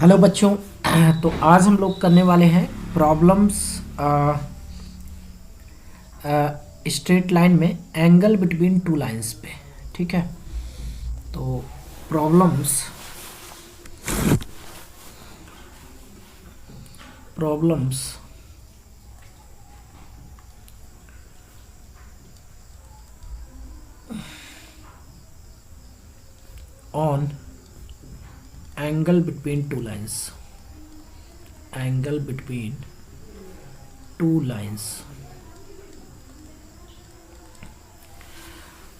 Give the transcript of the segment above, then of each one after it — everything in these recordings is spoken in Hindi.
हेलो बच्चों। तो आज हम लोग करने वाले हैं प्रॉब्लम्स स्ट्रेट लाइन में एंगल बिटवीन टू लाइंस पे। ठीक है, तो problems problems on angle between two lines, angle between two lines.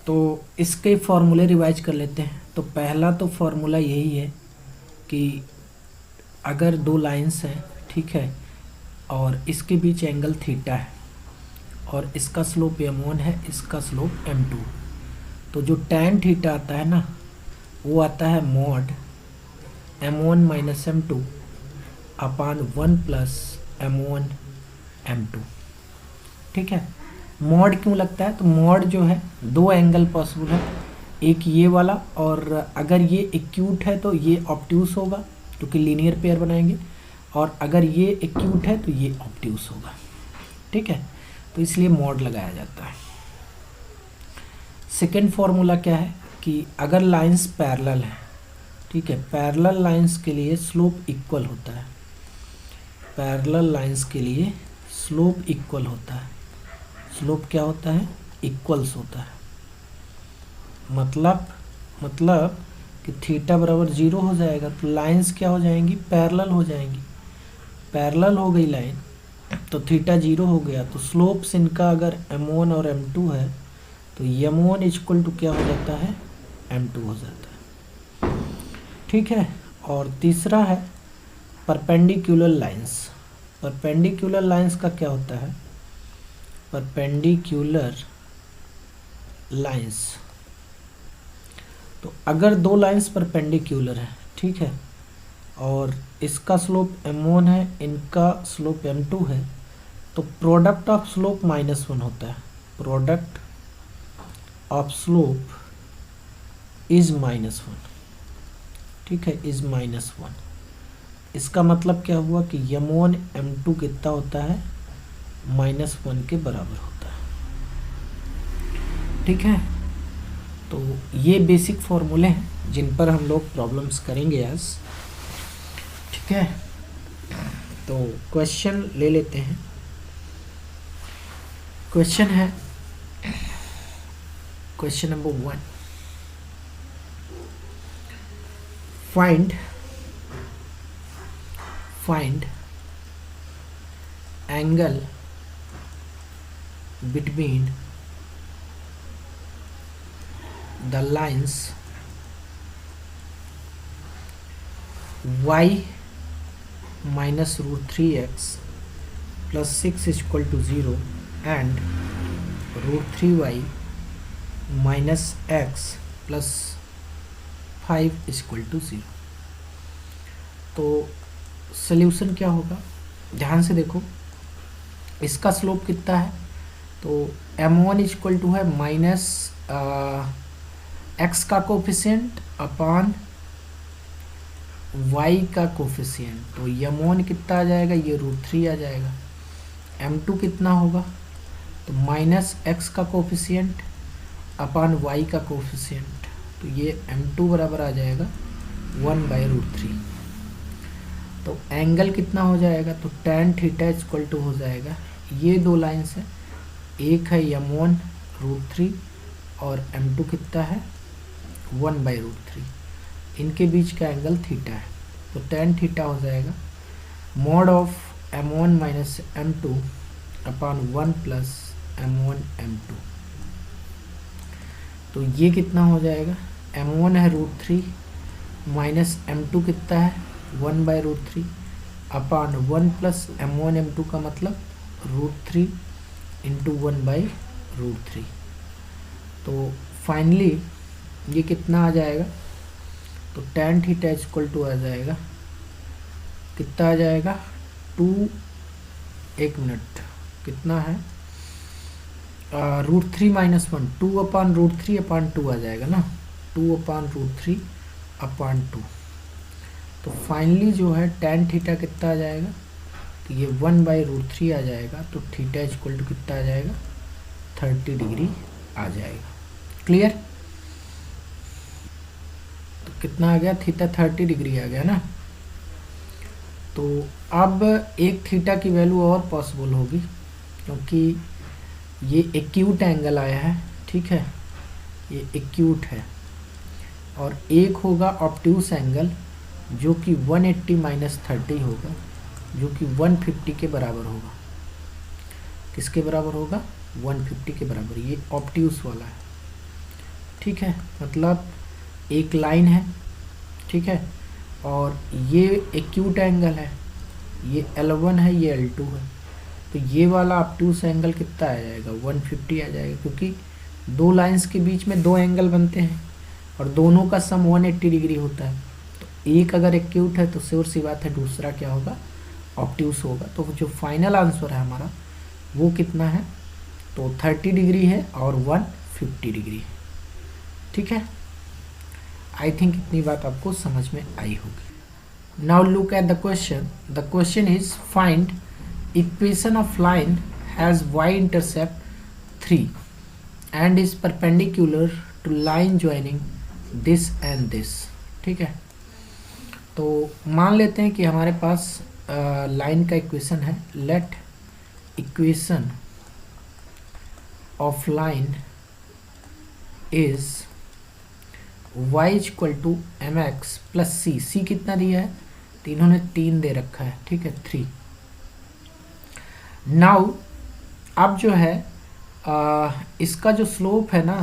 तो इसके फॉर्मूले रिवाइज कर लेते हैं। तो पहला तो फॉर्मूला यही है कि अगर दो लाइंस हैं, ठीक है, और इसके बीच एंगल थीटा है और इसका स्लोप m1 है, इसका स्लोप m2, तो जो tan थीटा आता है ना, वो आता है मॉड m1 माइनस m2 अपान 1 प्लस m1 m2। ठीक है, मॉड क्यों लगता है? तो मॉड जो है, दो एंगल पॉसिबल है, एक ये वाला, और अगर ये एक्यूट है तो ये ऑब्ट्यूस होगा क्योंकि लीनियर पेयर बनाएंगे, और अगर ये एक्यूट है तो ये ऑब्ट्यूस होगा। ठीक है, तो इसलिए मॉड लगाया जाता है। सेकेंड फॉर्मूला क्या है कि अगर लाइंस पैरेलल हैं, ठीक है, पैरेलल लाइंस के लिए स्लोप इक्वल होता है, पैरेलल लाइंस के लिए स्लोप इक्वल होता है। स्लोप क्या होता है? इक्वल्स होता है। मतलब कि थीटा बराबर 0 हो जाएगा तो लाइंस क्या हो जाएंगी? पैरेलल हो जाएंगी। पैरेलल हो गई लाइन तो थीटा 0 हो गया, तो स्लोप्स इनका अगर m1 और m2 है तो m1 इक्वल टू क्या हो जाता है? m2 हो जाता है। ठीक है, और तीसरा है परपेंडिकुलर लाइंस। परपेंडिकुलर लाइंस का क्या होता है? परपेंडिकुलर लाइंस, तो अगर दो लाइंस परपेंडिकुलर है, ठीक है, और इसका स्लोप m1 है, इनका स्लोप m2 है, तो प्रोडक्ट ऑफ स्लोप -1 होता है। Product of slope is -1। ठीक है, इज -1। इसका मतलब क्या हुआ कि m1 m2 कितना होता है? -1 के बराबर होता है। ठीक है, तो ये बेसिक फॉर्मूले हैं जिन पर हम लोग प्रॉब्लम्स करेंगे आज। ठीक है, तो क्वेश्चन ले लेते हैं। क्वेश्चन है question number 1, find angle between the lines y minus root 3x plus 6 is equal to 0 and root 3y minus x plus 5 is equal to 0। तो सल्यूशन क्या होगा? ध्यान से देखो, इसका स्लोप कितना है? तो m1 इक्वल टू है माइनस x का कोफिशिएंट अपान y का कोफिशिएंट, तो m1 कितना आ जाएगा? ये √3 आ जाएगा। m2 कितना होगा? तो माइनस x का कोफिशिएंट अपान y का कोफिशिएंट, तो ये m2 बराबर आ जाएगा 1/√3। तो एंगल कितना हो जाएगा? तो tan थीटा इक्वल टू हो जाएगा, ये दो लाइन्स है, एक है m1 √3 और m2 कितना है? 1/√3। इनके बीच का एंगल थीटा है, तो tan थीटा हो जाएगा mod of m1 minus m2 upon 1 plus m1 m2। तो ये कितना हो जाएगा? m1 है √3 माइनस m2 कितना है? 1/√3 अपान 1 प्लस m1 m2 का मतलब √3 इंटू 1/√3। तो फाइनली ये कितना आ जाएगा? तो tan थीटा इक्वल टू आ जाएगा, कितना आ जाएगा? 2, एक मिनट, कितना है? √3 माइनस 1, 2 अपान √3 अपान 2 आ जाएगा ना, 2 अपान √3 अपान 2। तो फाइनली जो है tan थीटा कितना आ जाएगा, तो ये 1/√3 आ जाएगा। तो थीटा इक्वल टू कितना आ जाएगा, 30 डिग्री आ जाएगा। क्लियर? तो कितना आ गया, थीटा 30 डिग्री आ गया ना। तो अब एक थीटा की वैल्यू और पॉसिबल होगी, क्योंकि ये एक्यूट एंगल आया है, ठीक है, ये एक्यूट है, और एक होगा ऑब्ट्यूस एंगल जो कि 180 माइनस 30 होगा, जो कि 150 के बराबर होगा। किसके बराबर होगा, 150 के बराबर। ये ऑब्ट्यूस वाला है, ठीक है, मतलब एक लाइन है, ठीक है, और ये एक्यूट एंगल है, ये L1 है, ये L2 है। तो ये वाला ऑब्ट्यूस एंगल कितना आ जाएगा, 150 आ जाएगा, क्योंकि दो लाइंस के बीच में दो एंगल बनते हैं और दोनों का सम 180 डिग्री होता है। तो एक अगर एक्यूट है तो श्योर सी बात है दूसरा क्या होगा, ऑब्ट्यूस होगा। तो जो फाइनल आंसर है हमारा वो कितना है, तो 30 डिग्री है और 150 डिग्री है, ठीक है। आई थिंक इतनी बात आपको समझ में आई होगी। Now look at the question. The question is find equation of line has y intercept 3 and is perpendicular to line joining this and this, ठीक है। तो मान लेते हैं कि हमारे पास लाइन का इक्वेशन है। Let equation of line is y equal to mx plus c कितना दिया है, तो इन्होंने 3 दे रखा है, ठीक है, 3। नाउ अब जो है इसका जो स्लोप है ना,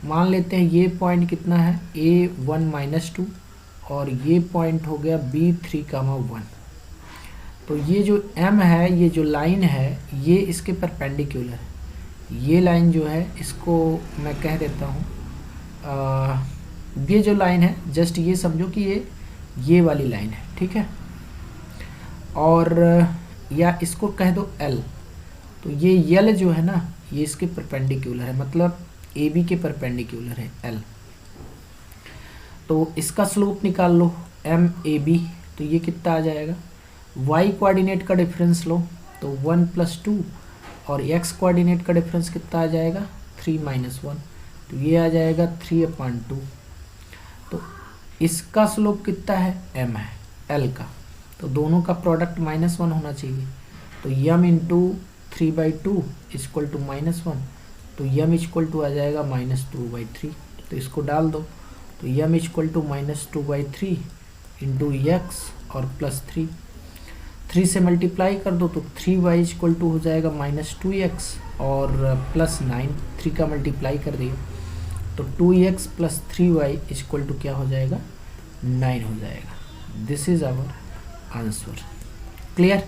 मान लेते हैं ये पॉइंट कितना है, a1 - 2 और ये पॉइंट हो गया b3, 1। तो ये जो m है, ये जो लाइन है, ये इसके परपेंडिकुलर है। ये लाइन जो है इसको मैं कह देता हूँ, ये जो लाइन है जस्ट ये समझो कि ये वाली लाइन है, ठीक है, और या इसको कह दो L। तो ये L जो है ना, ये इसके परपेंडिकुलर है, मतलब AB के परपेंडिकुलर है L। तो इसका स्लोप निकाल लो MAB। तो ये कितना आ जाएगा, y कोऑर्डिनेट का डिफरेंस लो तो 1 + 2 और x कोऑर्डिनेट का डिफरेंस कितना आ जाएगा, 3 - 1। तो ये आ जाएगा 3/2। तो इसका स्लोप कितना है, m है, L का। तो दोनों का प्रोडक्ट -1 होना चाहिए। तो m × 3/2 इक्वल टू -1। तो m इक्वल टू आ जाएगा -2/3। तो इसको डाल दो। तो m इक्वल टू -2/3 × x और +3, 3 से मल्टीप्लाई कर दो तो 3y इक्वल टू हो जाएगा -2x और +9, 3 का मल्टीप्लाई कर दिया तो 2x + 3y इक्वल टू क्या हो जाएगा, 9 हो जाएगा। This is our answer. Clear?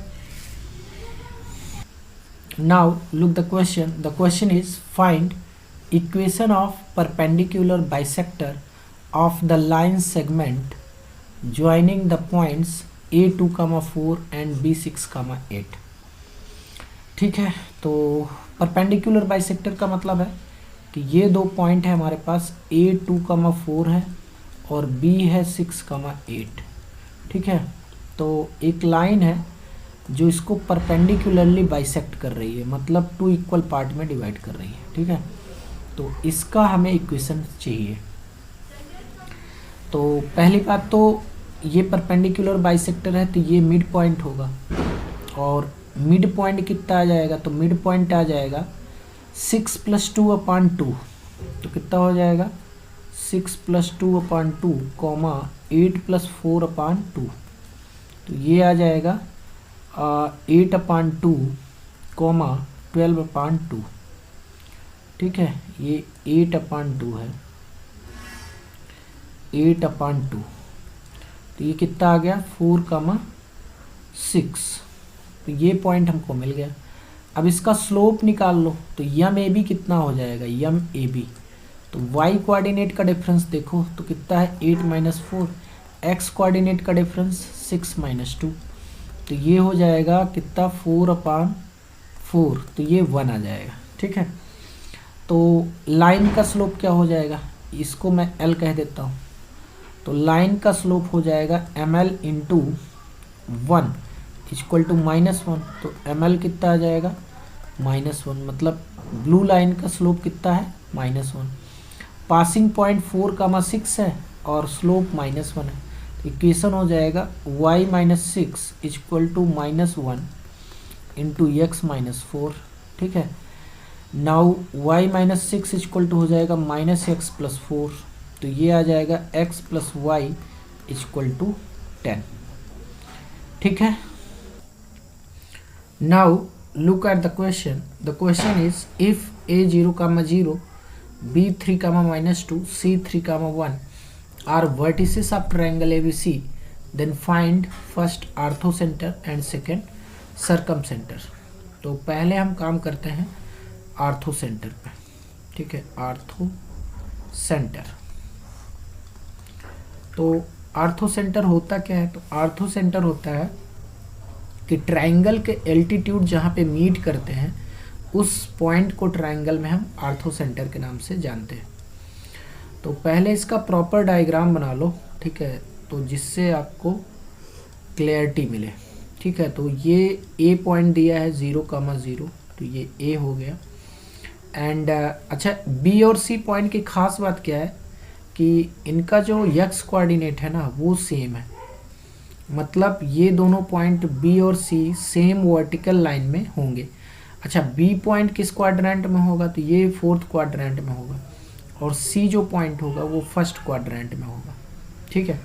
Now look the question. The question is find equation of perpendicular bisector of the line segment joining the points A2, 4 and B6, 8। ठीक है, तो परपेंडिकुलर बाइसेक्टर का मतलब है कि ये दो पॉइंट है हमारे पास, A2, 4 है और B है 6, 8। ठीक है, तो एक लाइन है जो इसको परपेंडिकुलरली बाइसेक्ट कर रही है, मतलब 2 इक्वल पार्ट में डिवाइड कर रही है। ठीक है, तो इसका हमें इक्वेशन चाहिए। तो पहली बात तो ये परपेंडिकुलर बाइसेक्टर है तो ये मिड पॉइंट होगा, और मिड पॉइंट कितना आ जाएगा, तो मिड पॉइंट आ जाएगा 6 + 2/2। तो कितना हो जाएगा, 6 + 2/2, 8 + 4/2। तो ये आ जाएगा 8/2, 12/2। ठीक है, ये 8/2 है, 8/2। तो ये कितना आ गया, 4, 6। तो ये पॉइंट हमको मिल गया। अब इसका स्लोप निकाल लो तो यम ए बी कितना हो जाएगा, यम ए बी। तो y कोऑर्डिनेट का डिफरेंस देखो तो कितना है, 8 - 4। x कोऑर्डिनेट का डिफरेंस 6 - 2। तो ये हो जाएगा कितना, 4/4। तो ये 1 आ जाएगा। ठीक है, तो लाइन का स्लोप क्या हो जाएगा, इसको मैं L कह देता हूँ। तो लाइन का स्लोप हो जाएगा ml इंटू 1 इक्वल टू -1। तो ml कितना आ जाएगा -1, मतलब ब्लू लाइन का स्लोप कितना है -1। पासिंग पॉइंट 4,6 है और स्लोप -1 है। तो इक्वेशन हो जाएगा y-6 equal to -1 into x-4। ठीक है, नाउ y-6 इक्वल टू हो जाएगा -x+4। तो ये आ जाएगा x + y इक्वल टू 10। ठीक है, now look at the question. The question is if a 0, b 3, -2, c 3, 1 are vertices of triangle ABC, then find first orthocenter and second circumcenter. तो पहले हम काम करते हैं ऑर्थोसेंटर पे। ठीक है, ऑर्थोसेंटर। तो ऑर्थोसेंटर होता क्या है? तो ऑर्थोसेंटर होता है कि ट्रायंगल के एल्टीट्यूड जहाँ पे मीट करते हैं उस पॉइंट को ट्रायंगल में हम ऑर्थोसेंटर के नाम से जानते हैं। तो पहले इसका प्रॉपर डायग्राम बना लो। ठीक है, तो जिससे आपको क्लियरिटी मिले। ठीक है, तो ये ए पॉइंट दिया है 0,0, तो ये ए हो गया। एंड अच्छा, बी और सी पॉइंट की खास बात क्या है कि इनका जो एक्स कोऑर्डिनेट है ना वो सेम है। मतलब ये दोनों पॉइंट बी और सी सेम वर्टिकल लाइन में होंगे। अच्छा, बी पॉइंट किस क्वाड्रेंट में होगा? तो ये 4th क्वाड्रेंट में होगा और सी जो पॉइंट होगा वो 1st क्वाड्रेंट में होगा। ठीक है,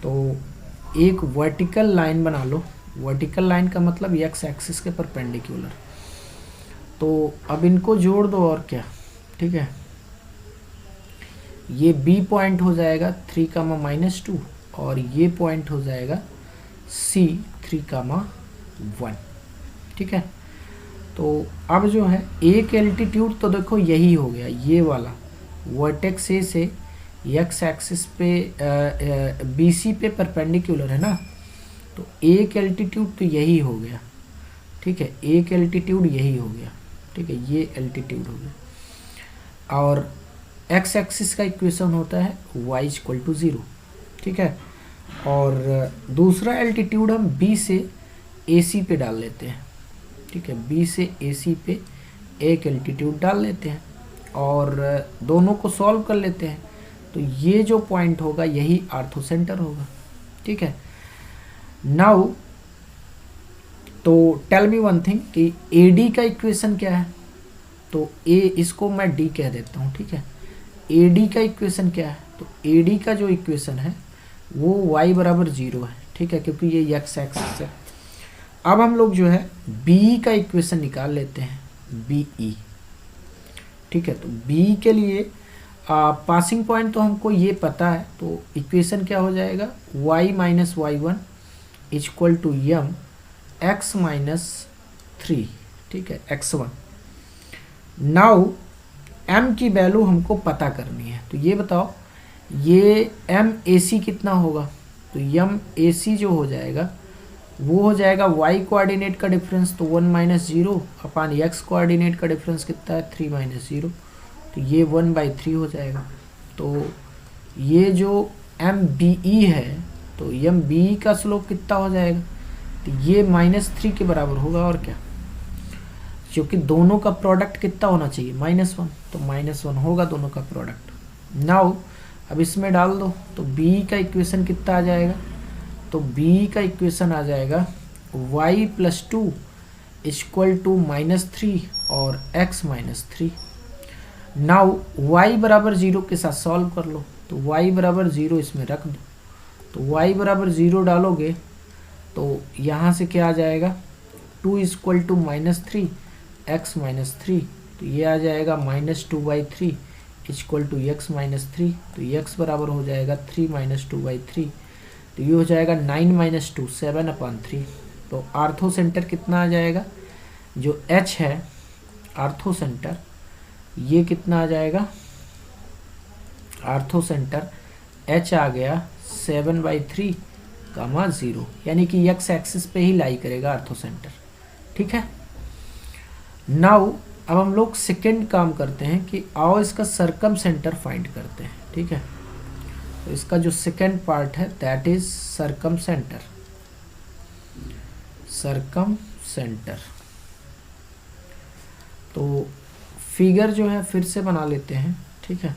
तो एक वर्टिकल लाइन बना लो। वर्टिकल लाइन का मतलब एक्स एक्सिस के परपेंडिकुलर। तो अब इनको जोड़ दो और क्या। ठीक है, ये बी पॉइंट हो जाएगा 3, -2 और ये पॉइंट हो जाएगा C 3, 1। ठीक है, तो अब जो है एक एल्टीट्यूड तो देखो यही हो गया, ये वाला वर्टेक्स ए से एक्स एक्सिस पे BC पे परपेंडिकुलर है ना, तो एक एल्टीट्यूड तो यही हो गया। ठीक है, एक एल्टीट्यूड यही हो गया। ठीक है, ये एल्टीट्यूड हो गया और एक्स एक्सिस का इक्वेशन होता है y = 0। ठीक है, और दूसरा एल्टीट्यूड हम B से AC पे डाल लेते हैं। ठीक है, B से AC पे एक एल्टीट्यूड डाल लेते हैं और दोनों को सॉल्व कर लेते हैं। तो ये जो पॉइंट होगा यही ऑर्थोसेंटर होगा। ठीक है, नाउ तो टेल मी वन थिंग कि AD का इक्वेशन क्या है? तो A, इसको मैं D कह देता हूँ। ठीक है, AD का इक्वेशन क्या है? तो AD का जो इक्वेशन है वो y = 0 है। ठीक है, क्योंकि ये x एक्सिस है। अब हम लोग जो है B का इक्वेशन निकाल लेते हैं, BE। ठीक है, तो B के लिए पासिंग पॉइंट तो हमको ये पता है, तो इक्वेशन क्या हो जाएगा? y - y1 equal to m x - 3। ठीक है, x1। नाउ m की वैल्यू हमको पता करनी है। तो ये बताओ, ये MAC कितना होगा? तो MAC जो हो जाएगा वो हो जाएगा y कोऑर्डिनेट का डिफरेंस, तो 1 - 0 अपान x कोऑर्डिनेट का डिफरेंस कितना है? 3 - 0, तो ये 1/3 हो जाएगा। तो ये जो MBE है, तो MBE का स्लोप कितना हो जाएगा? तो ये -3 के बराबर होगा और क्या, क्योंकि दोनों का प्रोडक्ट कितना होना चाहिए? -1, तो -1 होगा दोनों का प्रोडक्ट। नाउ अब इसमें डाल दो, तो B का इक्वेशन कितना आ जाएगा? तो B का इक्वेशन आ जाएगा y + 2 इक्वल टू -3 और x - 3। नाउ y = 0 के साथ सॉल्व कर लो, तो y = 0 इसमें रख दो। तो y = 0 डालोगे तो यहाँ से क्या आ जाएगा? 2 = -3 x - 3, तो ये आ जाएगा -2/3 इक्वल टू x - 3। तो x बराबर हो जाएगा 3 - 2/3, तो ये हो जाएगा 9 - 2 7/3। तो ऑर्थोसेंटर कितना आ जाएगा? जो H है ऑर्थोसेंटर, ये कितना आ जाएगा? ऑर्थोसेंटर H आ गया 7/3, 0, यानी कि x एक्सिस पे ही लाई करेगा ऑर्थोसेंटर। ठीक है, नाउ अब हम लोग सेकेंड काम करते हैं कि आओ इसका सरकम सेंटर फाइंड करते हैं। ठीक है, तो इसका जो सेकेंड पार्ट है दैट इज सरकम सेंटर। सरकम सेंटर तो फिगर जो है फिर से बना लेते हैं, ठीक है।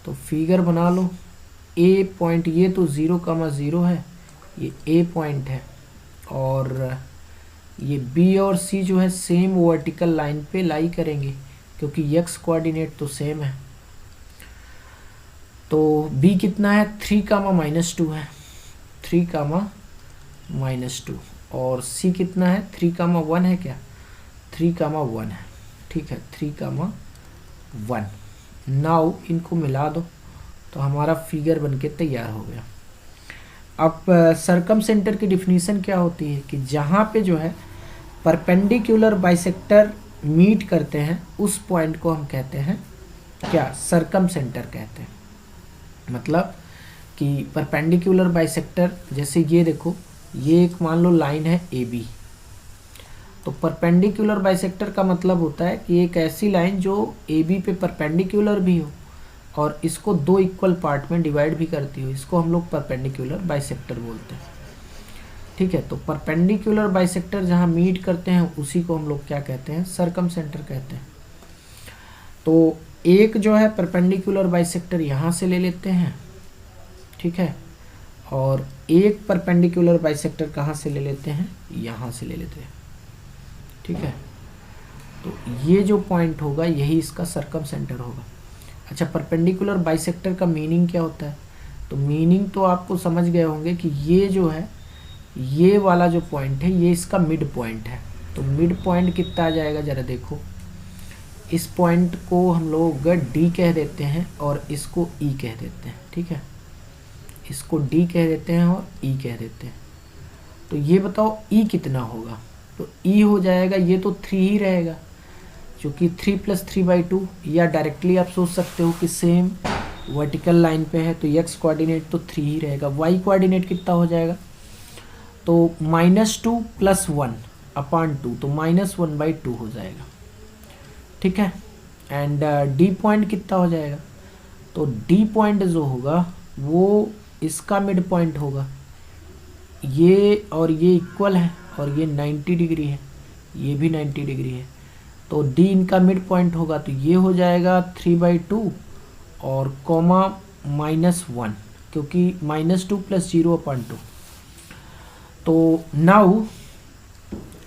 तो फिगर बना लो। ए पॉइंट, ये तो 0,0 है, ये ए पॉइंट है, और ये बी और सी जो है सेम वर्टिकल लाइन पे लाई करेंगे क्योंकि एक्स कोऑर्डिनेट तो सेम है। तो बी कितना है 3,-2 है, 3,-2, और सी कितना है 3,1 है क्या, 3,1 है, ठीक है, 3,1। नाउ इनको मिला दो तो हमारा फिगर बनके तैयार हो गया। अब सरकम सेंटर की डिफिनीशन क्या होती है कि जहाँ पे जो है परपेंडिकुलर बाइसेक्टर मीट करते हैं उस पॉइंट को हम कहते हैं क्या, सरकम सेंटर कहते हैं। मतलब कि परपेंडिकुलर बाइसेक्टर, जैसे ये देखो, ये एक मान लो लाइन है ए बी, तो परपेंडिकुलर बाइसेक्टर का मतलब होता है कि एक ऐसी लाइन जो ए बी पे परपेंडिकुलर भी हो और इसको दो इक्वल पार्ट में डिवाइड भी करती हो, इसको हम लोग परपेंडिकुलर बाइसेक्टर बोलते हैं, ठीक है। तो परपेंडिकुलर बाइसेक्टर जहाँ मीट करते हैं उसी को हम लोग क्या कहते हैं, सरकम सेंटर कहते हैं। तो एक जो है परपेंडिकुलर बाइसेक्टर यहाँ से ले लेते हैं, ठीक है, और एक परपेंडिकुलर बाइसेक्टर कहाँ से ले लेते हैं, यहाँ से ले लेते हैं, ठीक है। तो ये जो पॉइंट होगा यही इसका सरकम सेंटर होगा। अच्छा, परपेंडिकुलर बाइसेक्टर का मीनिंग क्या होता है, तो मीनिंग तो आपको समझ गए होंगे कि ये जो है, ये वाला जो पॉइंट है ये इसका मिड पॉइंट है। तो मिड पॉइंट कितना आ जाएगा जरा देखो, इस पॉइंट को हम लोग डी कह देते हैं और इसको ई कह देते हैं, ठीक है, इसको डी कह देते हैं और ई कह देते हैं। तो ये बताओ ई कितना होगा, तो ई हो जाएगा, ये तो 3 ही रहेगा क्योंकि 3 + 3/2, या डायरेक्टली आप सोच सकते हो कि सेम वर्टिकल लाइन पे है तो एक्स कोऑर्डिनेट तो 3 ही रहेगा। वाई कोऑर्डिनेट कितना हो जाएगा, तो -2 + 1/2, तो -1/2 हो जाएगा, ठीक है। एंड डी पॉइंट कितना हो जाएगा, तो डी पॉइंट जो होगा वो इसका मिड पॉइंट होगा, ये और ये इक्वल है और ये 90 डिग्री है, ये भी 90 डिग्री है, तो डी इनका मिड पॉइंट होगा, तो ये हो जाएगा 3/2 और कॉमा -1 क्योंकि -2 + 0/2। तो नाउ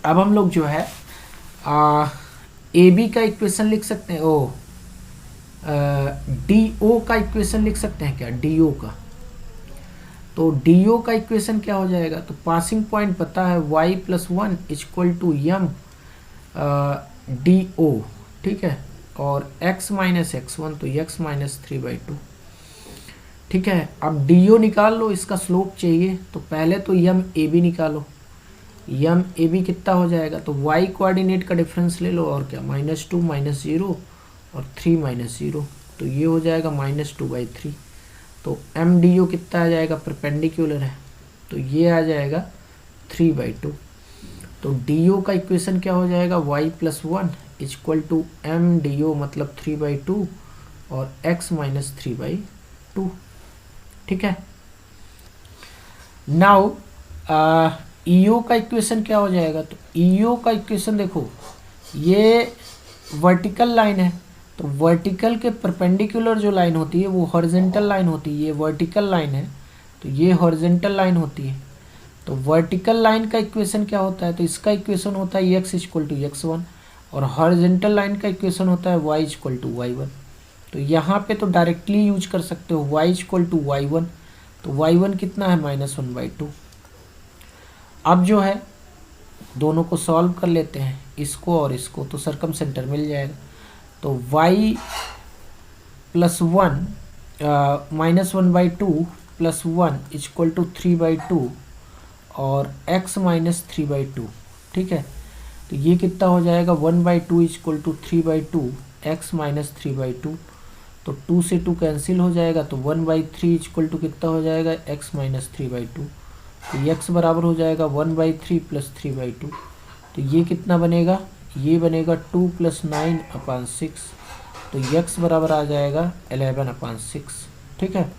अब हम लोग जो है ए बी का इक्वेशन लिख सकते हैं, डी ओ का इक्वेशन लिख सकते हैं क्या, डी ओ का। तो डी ओ का इक्वेशन क्या हो जाएगा, तो पासिंग पॉइंट पता है y + 1 = m डी ओ, ठीक है, और x - x1 तो x - 3/2, ठीक है। अब डी ओ निकाल लो, इसका स्लोप चाहिए, तो पहले तो यम ए बी निकालो, यम ए बी कितना हो जाएगा, तो y कोऑर्डिनेट का डिफरेंस ले लो और क्या, -2 - 0 और 3 - 0, तो ये हो जाएगा -2/3। तो एम डी ओ कितना आ जाएगा, परपेंडिकुलर है तो ये आ जाएगा 3/2। तो डी ओ का इक्वेशन क्या हो जाएगा, y + 1 = m डी ओ मतलब 3/2 और x - 3/2, ठीक है। नाउ ईओ का इक्वेशन क्या हो जाएगा, तो ईओ का इक्वेशन देखो, ये वर्टिकल लाइन है, तो वर्टिकल के परपेंडिकुलर जो लाइन होती है वो हॉरिजॉन्टल लाइन होती है, ये वर्टिकल लाइन है तो ये हॉरिजॉन्टल लाइन होती है। तो वर्टिकल लाइन का इक्वेशन क्या होता है, तो इसका इक्वेशन होता है x = x1 और हॉरिजॉन्टल लाइन का इक्वेशन होता है y = y1। तो यहाँ पे तो डायरेक्टली यूज कर सकते हो y = y1, तो y1 कितना है -1/2। अब जो है दोनों को सॉल्व कर लेते हैं, इसको और इसको, तो सरकम सेंटर मिल जाएगा। तो y + 1 -1/2 + 1 = 3/2 और x - 3/2, ठीक है। तो ये कितना हो जाएगा, 1/2 = 3/2 x - 3/2, तो 2 से 2 कैंसिल हो जाएगा, तो 1/3 = कितना हो जाएगा, x - 3/2, तो x बराबर हो जाएगा 1/3 + 3/2, तो ये कितना बनेगा, ये बनेगा 2 + 9/6, तो x बराबर आ जाएगा 11/6, ठीक है।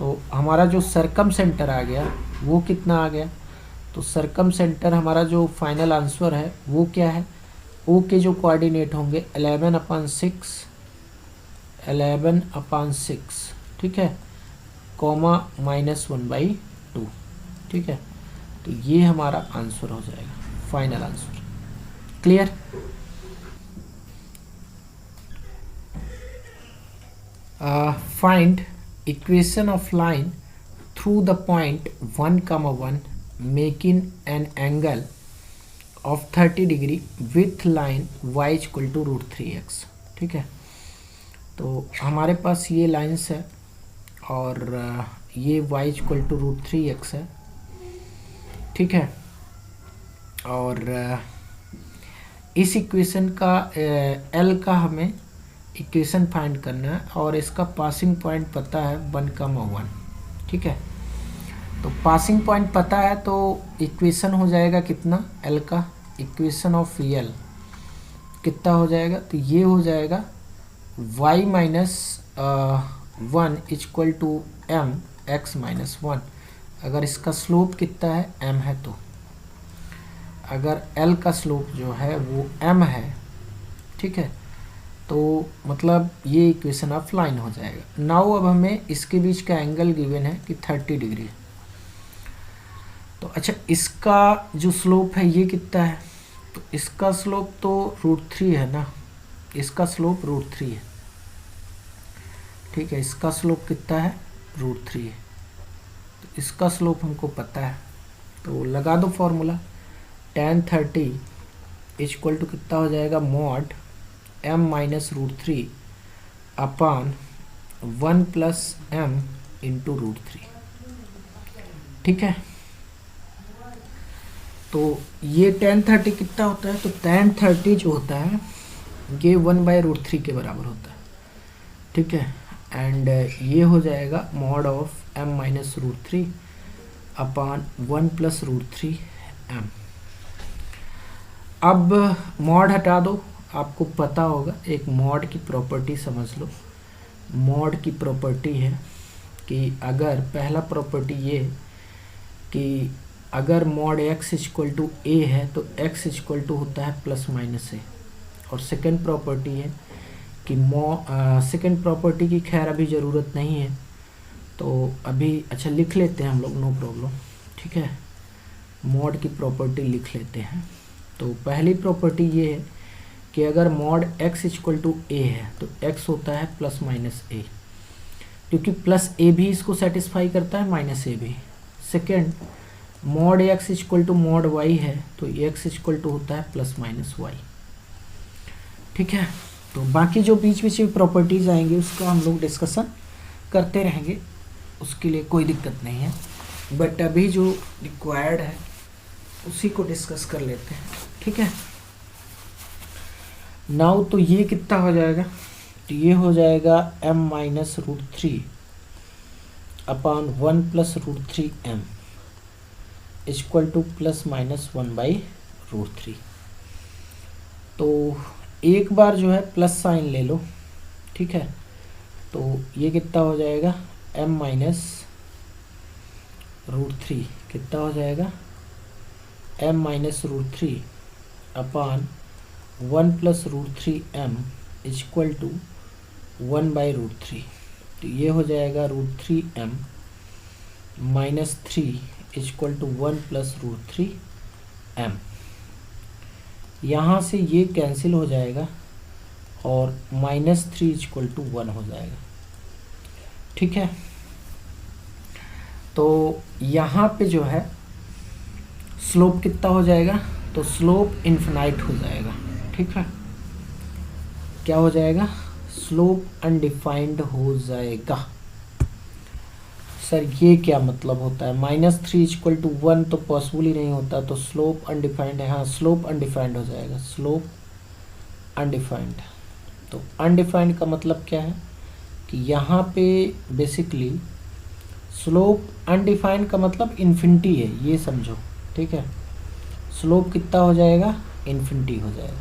तो हमारा जो सरकम सेंटर आ गया वो कितना आ गया, तो सरकम सेंटर हमारा जो फाइनल आंसर है वो क्या है, ओ के जो कोऑर्डिनेट होंगे 11/6, ठीक है, कॉमा -1/2, ठीक है। तो ये हमारा आंसर हो जाएगा, final answer. Clear? Find equation of line through the point 1, 1 making an angle of 30 degree with line y equal to √3x, ठीक है। तो हमारे पास ये लाइंस है और ये y इक्वल टू √3x है, ठीक है। और इस इक्वेशन का L का हमें इक्वेशन फाइंड करना है और इसका पासिंग पॉइंट पता है 1, 1, ठीक है। तो पासिंग पॉइंट पता है तो इक्वेशन हो जाएगा कितना, L का इक्वेशन ऑफ L कितना हो जाएगा, तो ये हो जाएगा y - 1 equal to m x - 1। अगर इसका स्लोप कितना है, m है, तो अगर L का स्लोप जो है वो m है, ठीक है, तो मतलब ये इक्वेशन ऑफ लाइन हो जाएगा। नाउ अब हमें इसके बीच का एंगल गिवन है कि 30 डिग्री। तो अच्छा, इसका जो स्लोप है ये कितना है, तो इसका स्लोप तो √3 है ना, इसका स्लोप √3 है, ठीक है। इसका स्लोप कितना है, √3 है। तो इसका स्लोप हमको पता है, तो लगा दो फॉर्मूला। tan 30 इक्वल टू कितना हो जाएगा, mod m - √3 अपान 1 + m इंटू √3, ठीक है। तो ये tan 30 कितना होता है, तो tan 30 जो होता है ये 1/√3 के बराबर होता है, ठीक है। एंड ये हो जाएगा mod of m - √3 upon 1 + √3m। अब मॉड हटा दो, आपको पता होगा एक मॉड की प्रॉपर्टी समझ लो। मॉड की प्रॉपर्टी है कि अगर पहला प्रॉपर्टी ये कि अगर mod x equal to a है तो x इक्वल टू होता है +- a। और सेकंड प्रॉपर्टी है कि सेकंड प्रॉपर्टी की खैर अभी ज़रूरत नहीं है, तो अभी अच्छा लिख लेते हैं हम लोग, नो प्रॉब्लम, ठीक है। मॉड की प्रॉपर्टी लिख लेते हैं। तो पहली प्रॉपर्टी ये है कि अगर mod x equal to a है तो x होता है +- a, क्योंकि +a भी इसको सेटिस्फाई करता है, -a भी। Second, mod x equal to mod y है तो x इक्वल टू होता है +- y, ठीक है। तो बाकी जो बीच बीच में प्रॉपर्टीज़ आएंगी उसका हम लोग डिस्कशन करते रहेंगे, उसके लिए कोई दिक्कत नहीं है, बट अभी जो रिक्वायर्ड है उसी को डिस्कस कर लेते हैं, ठीक है। नाउ तो ये कितना हो जाएगा, तो ये हो जाएगा m - √3 upon 1 + √3m equal to +-1/√3। तो एक बार जो है प्लस साइन ले लो, ठीक है। तो ये कितना हो जाएगा, m - √3 कितना हो जाएगा, m - √3 upon 1 + √3m equal to 1/√3। तो ये हो जाएगा √3m - 3 इक्वल टू 1 + √3m। यहाँ से ये कैंसिल हो जाएगा और -3 इक्वल टू 1 हो जाएगा, ठीक है। तो यहाँ पे जो है स्लोप कितना हो जाएगा, तो स्लोप इन्फिनाइट हो जाएगा, ठीक है। क्या हो जाएगा, स्लोप अनडिफाइंड हो जाएगा। सर ये क्या मतलब होता है, -3 इक्वल टू 1 तो पॉसिबल ही नहीं होता, तो स्लोप अनडिफाइंड है, हाँ स्लोप अनडिफाइंड हो जाएगा, स्लोप अनडिफाइंड। तो अनडिफाइंड का मतलब क्या है कि यहाँ पे बेसिकली स्लोप अनडिफाइंड का मतलब इन्फिनिटी है, ये समझो, ठीक है। स्लोप कितना हो जाएगा, इन्फिनिटी हो जाएगा,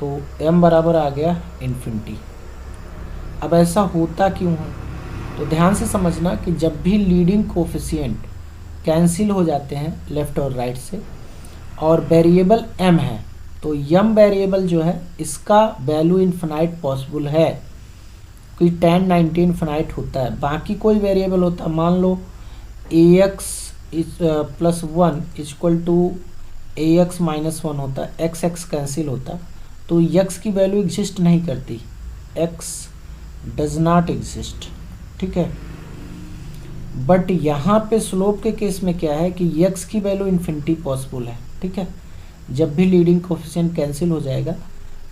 तो m बराबर आ गया इन्फिनिटी। अब ऐसा होता क्यों है, तो ध्यान से समझना कि जब भी लीडिंग कोफिशिएंट कैंसिल हो जाते हैं लेफ़्ट और राइट से और वेरिएबल m है, तो m वेरिएबल जो है इसका वैल्यू इन्फिनाइट पॉसिबल है, कि 10, 90 इन्फिनाइट होता है। बाकी कोई वेरिएबल होता है, मान लो ax plus 1 equal to ax minus 1 होता है, x कैंसिल होता, तो x की वैल्यू एग्जिस्ट नहीं करती, x डज नॉट एग्जिस्ट, ठीक है। बट यहाँ पे स्लोप के केस में क्या है कि x की वैल्यू इन्फिनिटी पॉसिबल है, ठीक है। जब भी लीडिंग कोफिशिएंट कैंसिल हो जाएगा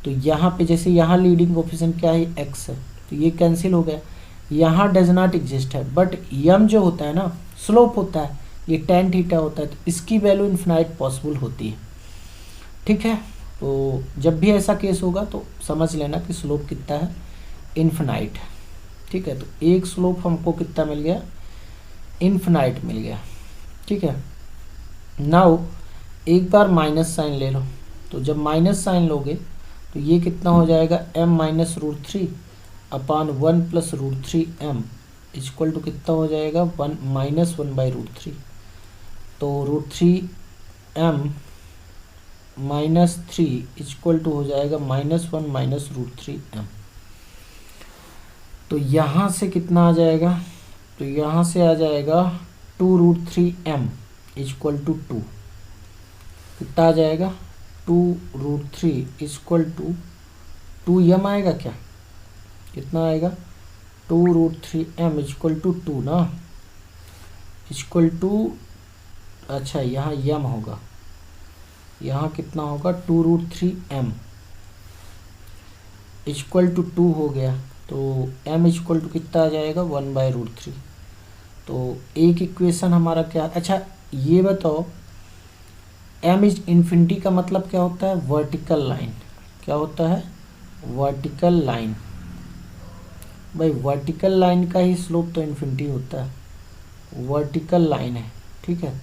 तो यहाँ पे जैसे यहाँ लीडिंग कोफिशिएंट क्या है, x है, तो ये कैंसिल हो गया, यहाँ डज नॉट एग्जिस्ट है। बट m जो होता है ना, स्लोप होता है, ये tan थीटा होता है, तो इसकी वैल्यू इन्फिनाइट पॉसिबल होती है, ठीक है। तो जब भी ऐसा केस होगा तो समझ लेना कि स्लोप कितना है, इन्फिनाइट है, ठीक है। तो एक स्लोप हमको कितना मिल गया, इन्फिनाइट मिल गया, ठीक है। नाउ एक बार माइनस साइन ले लो, तो जब माइनस साइन लोगे तो ये कितना हो जाएगा, m minus √3 upon 1 plus √3m equal to कितना हो जाएगा, 1 माइनस 1/√3। तो √3m माइनस 3 इक्वल टू हो जाएगा -1 माइनस √3m। तो यहाँ से कितना आ जाएगा, तो यहाँ से आ जाएगा 2√3m इक्वल टू 2, कितना आ जाएगा, 2√3 इक्वल टू 2m आएगा क्या, कितना आएगा, 2√3m इक्वल टू 2 ना, इक्वल टू, अच्छा यहाँ m होगा, यहाँ कितना होगा, 2√3m इक्वल टू 2 हो गया, तो m इक्वल टू कितना आ जाएगा, 1/√3। तो एक इक्वेशन हमारा क्या, अच्छा ये बताओ m इज इन्फिनिटी का मतलब क्या होता है, वर्टिकल लाइन, क्या होता है, वर्टिकल लाइन। भाई वर्टिकल लाइन का ही स्लोप तो इन्फिनिटी होता है, वर्टिकल लाइन है, ठीक है,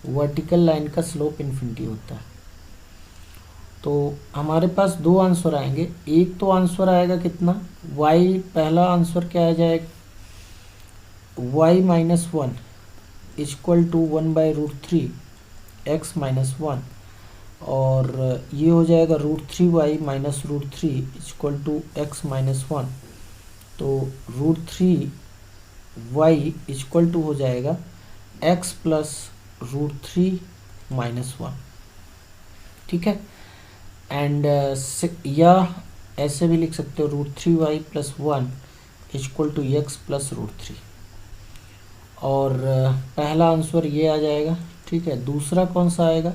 वर्टिकल लाइन का स्लोप इन्फिनिटी होता है। तो हमारे पास दो आंसर आएंगे, एक तो आंसर आएगा कितना, y, पहला आंसर क्या आ जाएगा, y minus 1 equal to 1/√3 x minus 1, और ये हो जाएगा √3y minus √3 equal to x minus 1। तो √3y इक्वल टू हो जाएगा x प्लस √3 माइनस 1, ठीक है। एंड या ऐसे भी लिख सकते हो, √3y plus 1 equal to x plus √3, और पहला आंसर ये आ जाएगा, ठीक है। दूसरा कौन सा आएगा,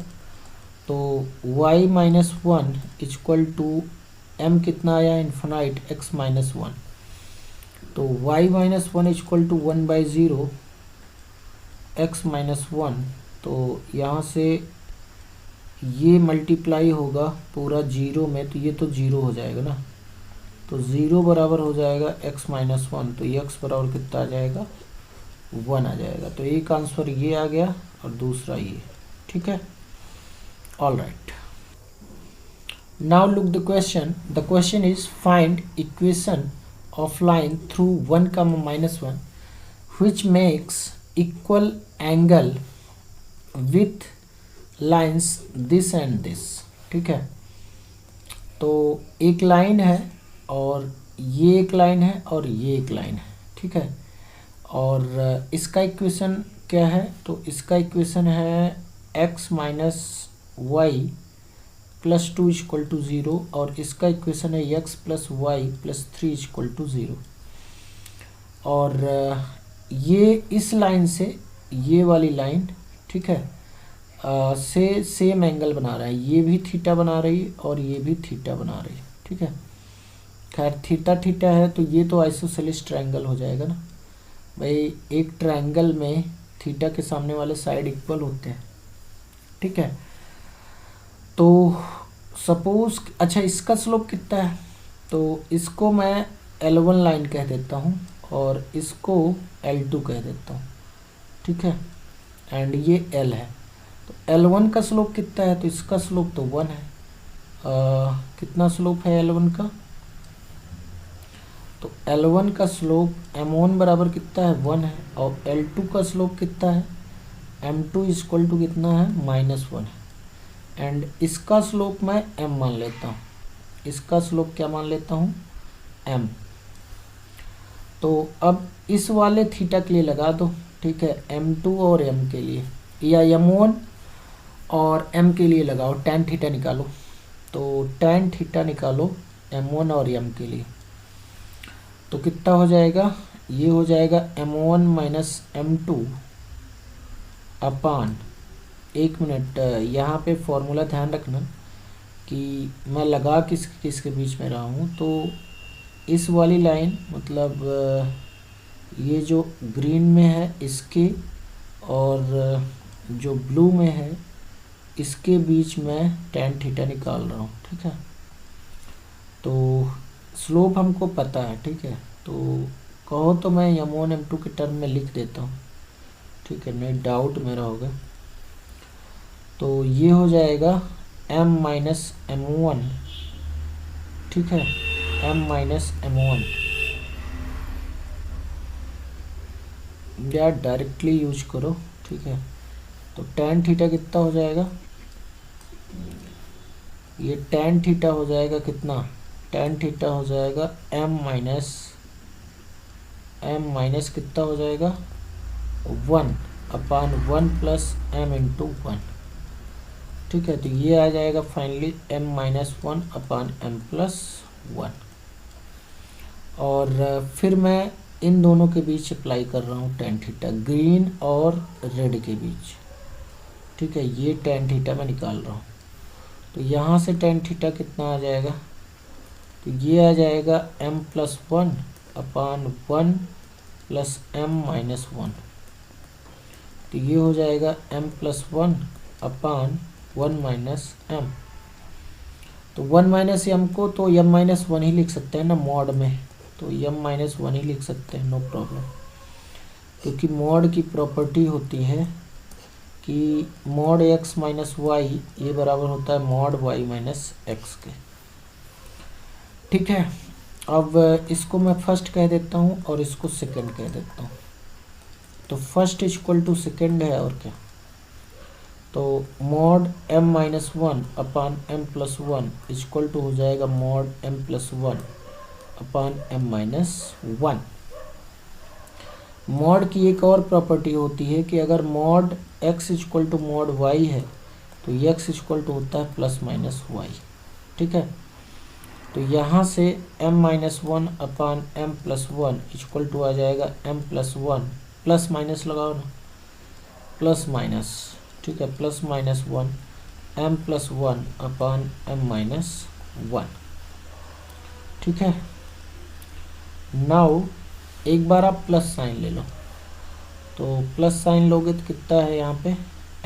तो y minus 1 equal to m कितना आया, इन्फिनाइट, x माइनस 1, तो y minus 1 equal to 1/0 x minus 1, तो यहाँ से ये मल्टीप्लाई होगा पूरा 0 में, तो ये तो 0 हो जाएगा ना, तो 0 बराबर हो जाएगा x माइनस 1, तो x बराबर कितना आ जाएगा, 1 आ जाएगा। तो एक आंसर ये आ गया और दूसरा ये, ठीक है। All right, now look the question is find equation of line through 1, -1 which makes equal angle with lines this and this, ठीक है। तो एक लाइन है और ये एक लाइन है और ये एक लाइन है, ठीक है। और इसका इक्वेशन क्या है, तो इसका इक्वेशन है x minus y plus 2 equal to 0, और इसका इक्वेशन है x plus y plus 3 equal to 0। और ये इस लाइन से ये वाली लाइन, ठीक है, से सेम एंगल बना रहा है, ये भी थीटा बना रही और ये भी थीटा बना रही, ठीक है। खैर थीटा थीटा है तो ये तो आइसोसेलेस ट्रायंगल हो जाएगा ना भाई, एक ट्रायंगल में थीटा के सामने वाले साइड इक्वल होते हैं, ठीक है। तो सपोज, अच्छा इसका स्लोप कितना है, तो इसको मैं L1 लाइन कह देता हूँ और इसको L2 कह देता हूँ, ठीक है, एंड ये L है। तो L1 का स्लोप कितना है, तो इसका स्लोप तो 1 है। कितना स्लोप है L1 का, तो L1 का स्लोप M1 बराबर कितना है 1 है, और L2 का स्लोप कितना है M2 इक्वल टू कितना है -1 है। एंड इसका स्लोप मैं M मान लेता हूँ, इसका स्लोप क्या मान लेता हूँ M। तो अब इस वाले थीटा के लिए लगा दो, ठीक है, M2 और M के लिए, या M1 और M के लिए लगाओ, tan थीटा निकालो। तो tan थीटा निकालो M1 और M के लिए, तो कितना हो जाएगा, ये हो जाएगा M1 माइनस M2 अपान, एक मिनट यहाँ पे फॉर्मूला ध्यान रखना कि मैं लगा किसके बीच में रहा हूँ। तो इस वाली लाइन मतलब ये जो ग्रीन में है इसके, और जो ब्लू में है इसके बीच में tan थीटा निकाल रहा हूँ, ठीक है। तो स्लोप हमको पता है, ठीक है, तो कहो तो मैं M1 M2 के टर्म में लिख देता हूँ, ठीक है, नहीं डाउट मेरा होगा। तो ये हो जाएगा M माइनस M1, ठीक है, M माइनस M1, या डायरेक्टली यूज करो, ठीक है। तो tan थीटा कितना हो जाएगा, ये tan थीटा हो जाएगा कितना, tan थीटा हो जाएगा M माइनस कितना हो जाएगा 1 अपान 1 प्लस M इंटू 1, ठीक है। तो ये आ जाएगा finally M minus 1 upon M plus 1। और फिर मैं इन दोनों के बीच अप्लाई कर रहा हूँ tan थीटा, ग्रीन और रेड के बीच, ठीक है, ये tan थीटा मैं निकाल रहा हूँ। तो यहाँ से tan थीटा कितना आ जाएगा, तो ये आ जाएगा M प्लस 1 अपान 1 प्लस M माइनस 1। तो ये हो जाएगा M प्लस 1 अपान 1 माइनस M। तो 1 माइनस M को तो M माइनस 1 ही लिख सकते हैं ना मॉड में, तो M माइनस 1 ही लिख सकते हैं, नो प्रॉब्लम। क्योंकि मॉड की प्रॉपर्टी होती है कि मॉड x माइनस वाई ये बराबर होता है मॉड y माइनस एक्स के, ठीक है। अब इसको मैं फर्स्ट कह देता हूँ और इसको सेकंड कह देता हूँ। तो फर्स्ट इक्वल टू सेकंड है, और क्या, तो mod m minus 1 upon m plus 1 equal to हो जाएगा mod m plus 1 upon m minus 1। Mod की एक और प्रॉपर्टी होती है कि अगर mod x equal to mod y है तो x इक्वल टू होता है प्लस माइनस y, ठीक है। तो यहाँ से m minus 1 upon m plus 1 equal to आ जाएगा m प्लस 1, प्लस माइनस लगाओ ना, प्लस माइनस, ठीक है, plus minus 1 m plus 1 upon m minus 1, ठीक है। नाउ एक बार आप प्लस साइन ले लो, तो प्लस साइन लोगे तो कितना है यहाँ पे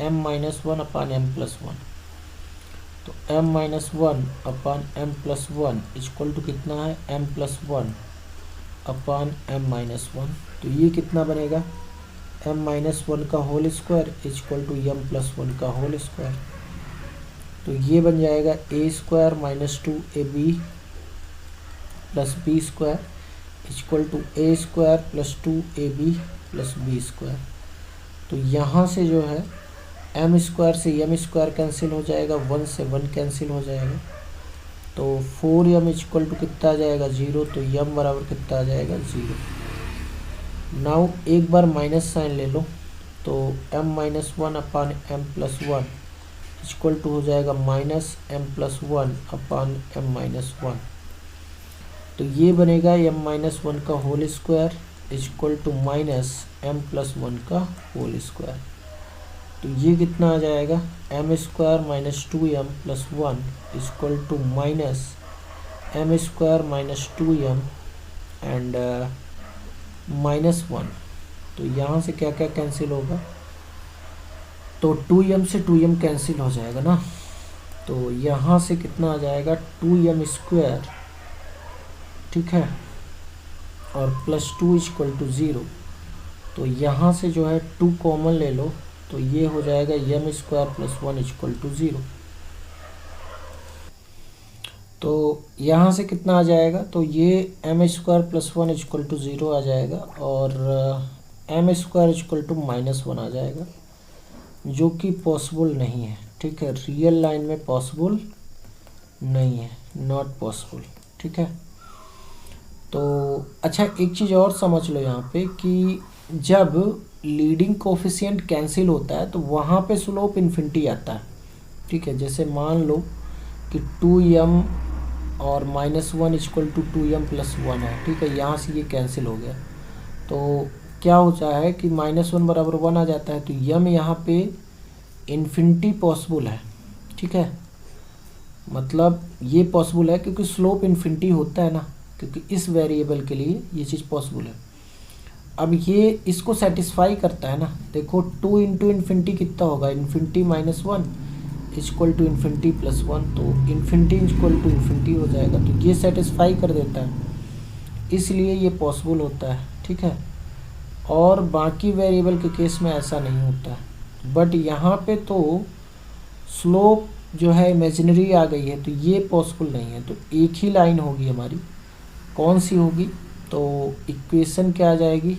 m minus 1 upon m plus 1। तो m minus 1 upon m plus 1 equal to कितना है m plus 1 upon m minus 1। तो ये कितना बनेगा m माइनस 1 का whole square equal to m plus 1 का होल स्क्वायर। तो ये बन जाएगा a square minus 2ab plus b square equal to a square plus 2ab plus b square. तो यहाँ से जो है m स्क्वायर से m स्क्वायर कैंसिल हो जाएगा, 1 से 1 कैंसिल हो जाएगा। तो 4m इक्वल टू कितना आ जाएगा 0, तो m बराबर कितना आ जाएगा 0। नाउ एक बार माइनस साइन ले लो, तो m minus 1 upon m plus 1 equal to हो जाएगा minus m plus 1 upon m minus 1। तो ये बनेगा m माइनस 1 का whole square equal to minus m plus 1 का होल स्क्वायर। तो ये कितना आ जाएगा m square minus 2m plus 1 equal to minus m square minus 2m and minus 1। तो यहाँ से क्या क्या कैंसिल होगा, तो 2m से 2m कैंसिल हो जाएगा ना। तो यहाँ से कितना आ जाएगा 2m स्क्वायर, ठीक है, और प्लस 2 इक्वल टू 0। तो यहाँ से जो है 2 कॉमन ले लो, तो ये हो जाएगा m square plus 1 equal to 0। तो यहाँ से कितना आ जाएगा, तो ये M square plus one equal to zero आ जाएगा और M square equal to minus one आ जाएगा, जो कि पॉसिबल नहीं है। ठीक है, रियल लाइन में पॉसिबल नहीं है, नॉट पॉसिबल। ठीक है, तो अच्छा एक चीज़ और समझ लो यहाँ पे कि जब लीडिंग कोफिशिएंट कैंसिल होता है तो वहाँ पे स्लोप इन्फिनिटी आता है। ठीक है, जैसे मान लो कि 2m और minus one equal to 2m plus one है। ठीक है, यहाँ से ये कैंसिल हो गया तो क्या होता है कि माइनस वन बराबर वन आ जाता है, तो यम यहाँ पे इन्फिनिटी पॉसिबल है। ठीक है, मतलब ये पॉसिबल है क्योंकि स्लोप इन्फिनिटी होता है ना, क्योंकि इस वेरिएबल के लिए ये चीज़ पॉसिबल है। अब ये इसको सेटिस्फाई करता है ना, देखो 2 इंटू इन्फिनिटी कितना होगा, infinity minus one equal to infinity plus one, तो इन्फिनिटी इक्वल टू इन्फिनिटी हो जाएगा, तो ये सेटिस्फाई कर देता है, इसलिए ये पॉसिबल होता है। ठीक है, और बाकी वेरिएबल के केस में ऐसा नहीं होता है। बट यहाँ पे तो स्लोप जो है इमेजिनरी आ गई है, तो ये पॉसिबल नहीं है। तो एक ही लाइन होगी हमारी, कौन सी होगी, तो इक्वेशन क्या आ जाएगी,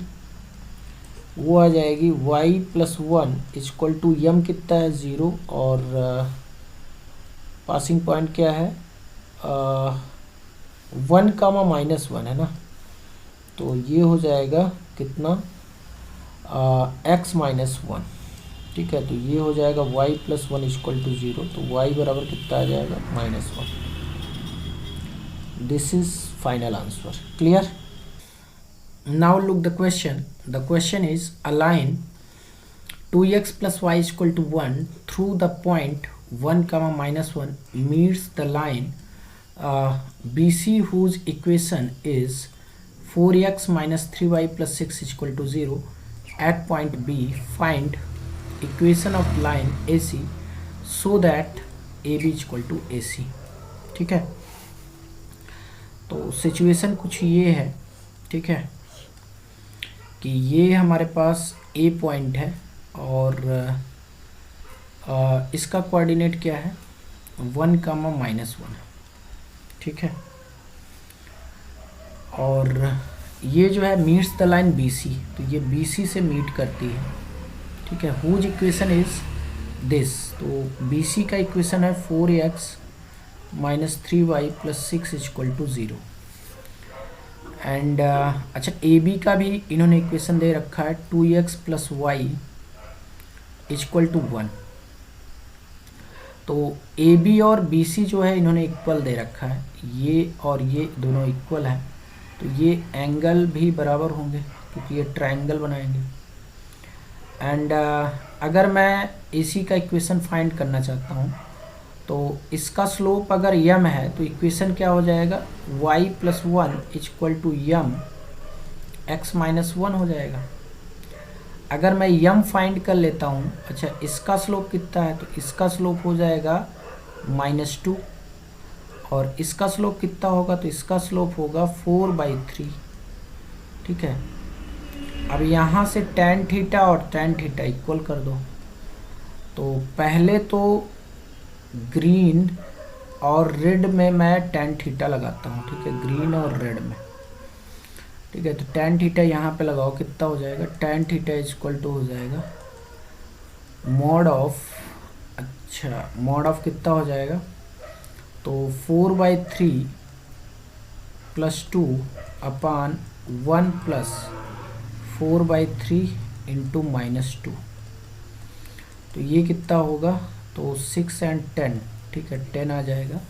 वो आ जाएगी y plus one equal to M कितना है ज़ीरो, और पासिंग पॉइंट क्या है 1 कामा माइनस वन है ना, तो ये हो जाएगा कितना x माइनस वन। ठीक है, तो ये हो जाएगा y plus one equal to zero, तो y बराबर कितना आ जाएगा minus one. This is final answer. Clear? Now look the question. The question is a line 2x plus y is equal to 1 through the point 1 comma minus 1 meets the line BC whose equation is 4x minus 3y plus 6 is equal to 0 at point B. Find equation of line AC so that AB is equal to AC. ठीक है, तो सिचुएशन कुछ ये है। ठीक है, कि ये हमारे पास ए पॉइंट है और इसका कोऑर्डिनेट क्या है 1 कामा माइनस वन। ठीक है, और ये जो है मीट्स द लाइन BC, तो ये BC से मीट करती है। ठीक है, हुज इक्वेशन इज दिस, तो BC का इक्वेशन है 4x minus 3y plus 6 equal to 0। And अच्छा AB का भी इन्होंने इक्वेशन दे रखा है 2x plus Y equal to 1। तो AB और BC जो है इन्होंने इक्वल दे रखा है, ये और ये दोनों इक्वल है, तो ये एंगल भी बराबर होंगे क्योंकि ये ट्रायंगल बनाएंगे। एंड अगर मैं AC का इक्वेशन फाइंड करना चाहता हूँ, तो इसका स्लोप अगर यम है तो इक्वेशन क्या हो जाएगा y plus one equal to m x minus one हो जाएगा। अगर मैं यम फाइंड कर लेता हूँ, अच्छा इसका स्लोप कितना है, तो इसका स्लोप हो जाएगा -2, और इसका स्लोप कितना होगा, तो इसका स्लोप होगा 4/3। ठीक है, अब यहाँ से tan थीटा और tan थीटा इक्वल कर दो। तो पहले तो ग्रीन और रेड में मैं tan थीटा लगाता हूँ। ठीक है, ग्रीन और रेड में। ठीक है, तो tan थीटा यहाँ पे लगाओ, कितना हो जाएगा tan थीटा इक्वल टू हो जाएगा मॉड ऑफ, अच्छा मॉड ऑफ कितना हो जाएगा, तो 4/3 प्लस 2 अपान 1 प्लस 4/3 इंटू -2, तो ये कितना होगा, तो 6 एंड 10। ठीक है, 10 आ जाएगा।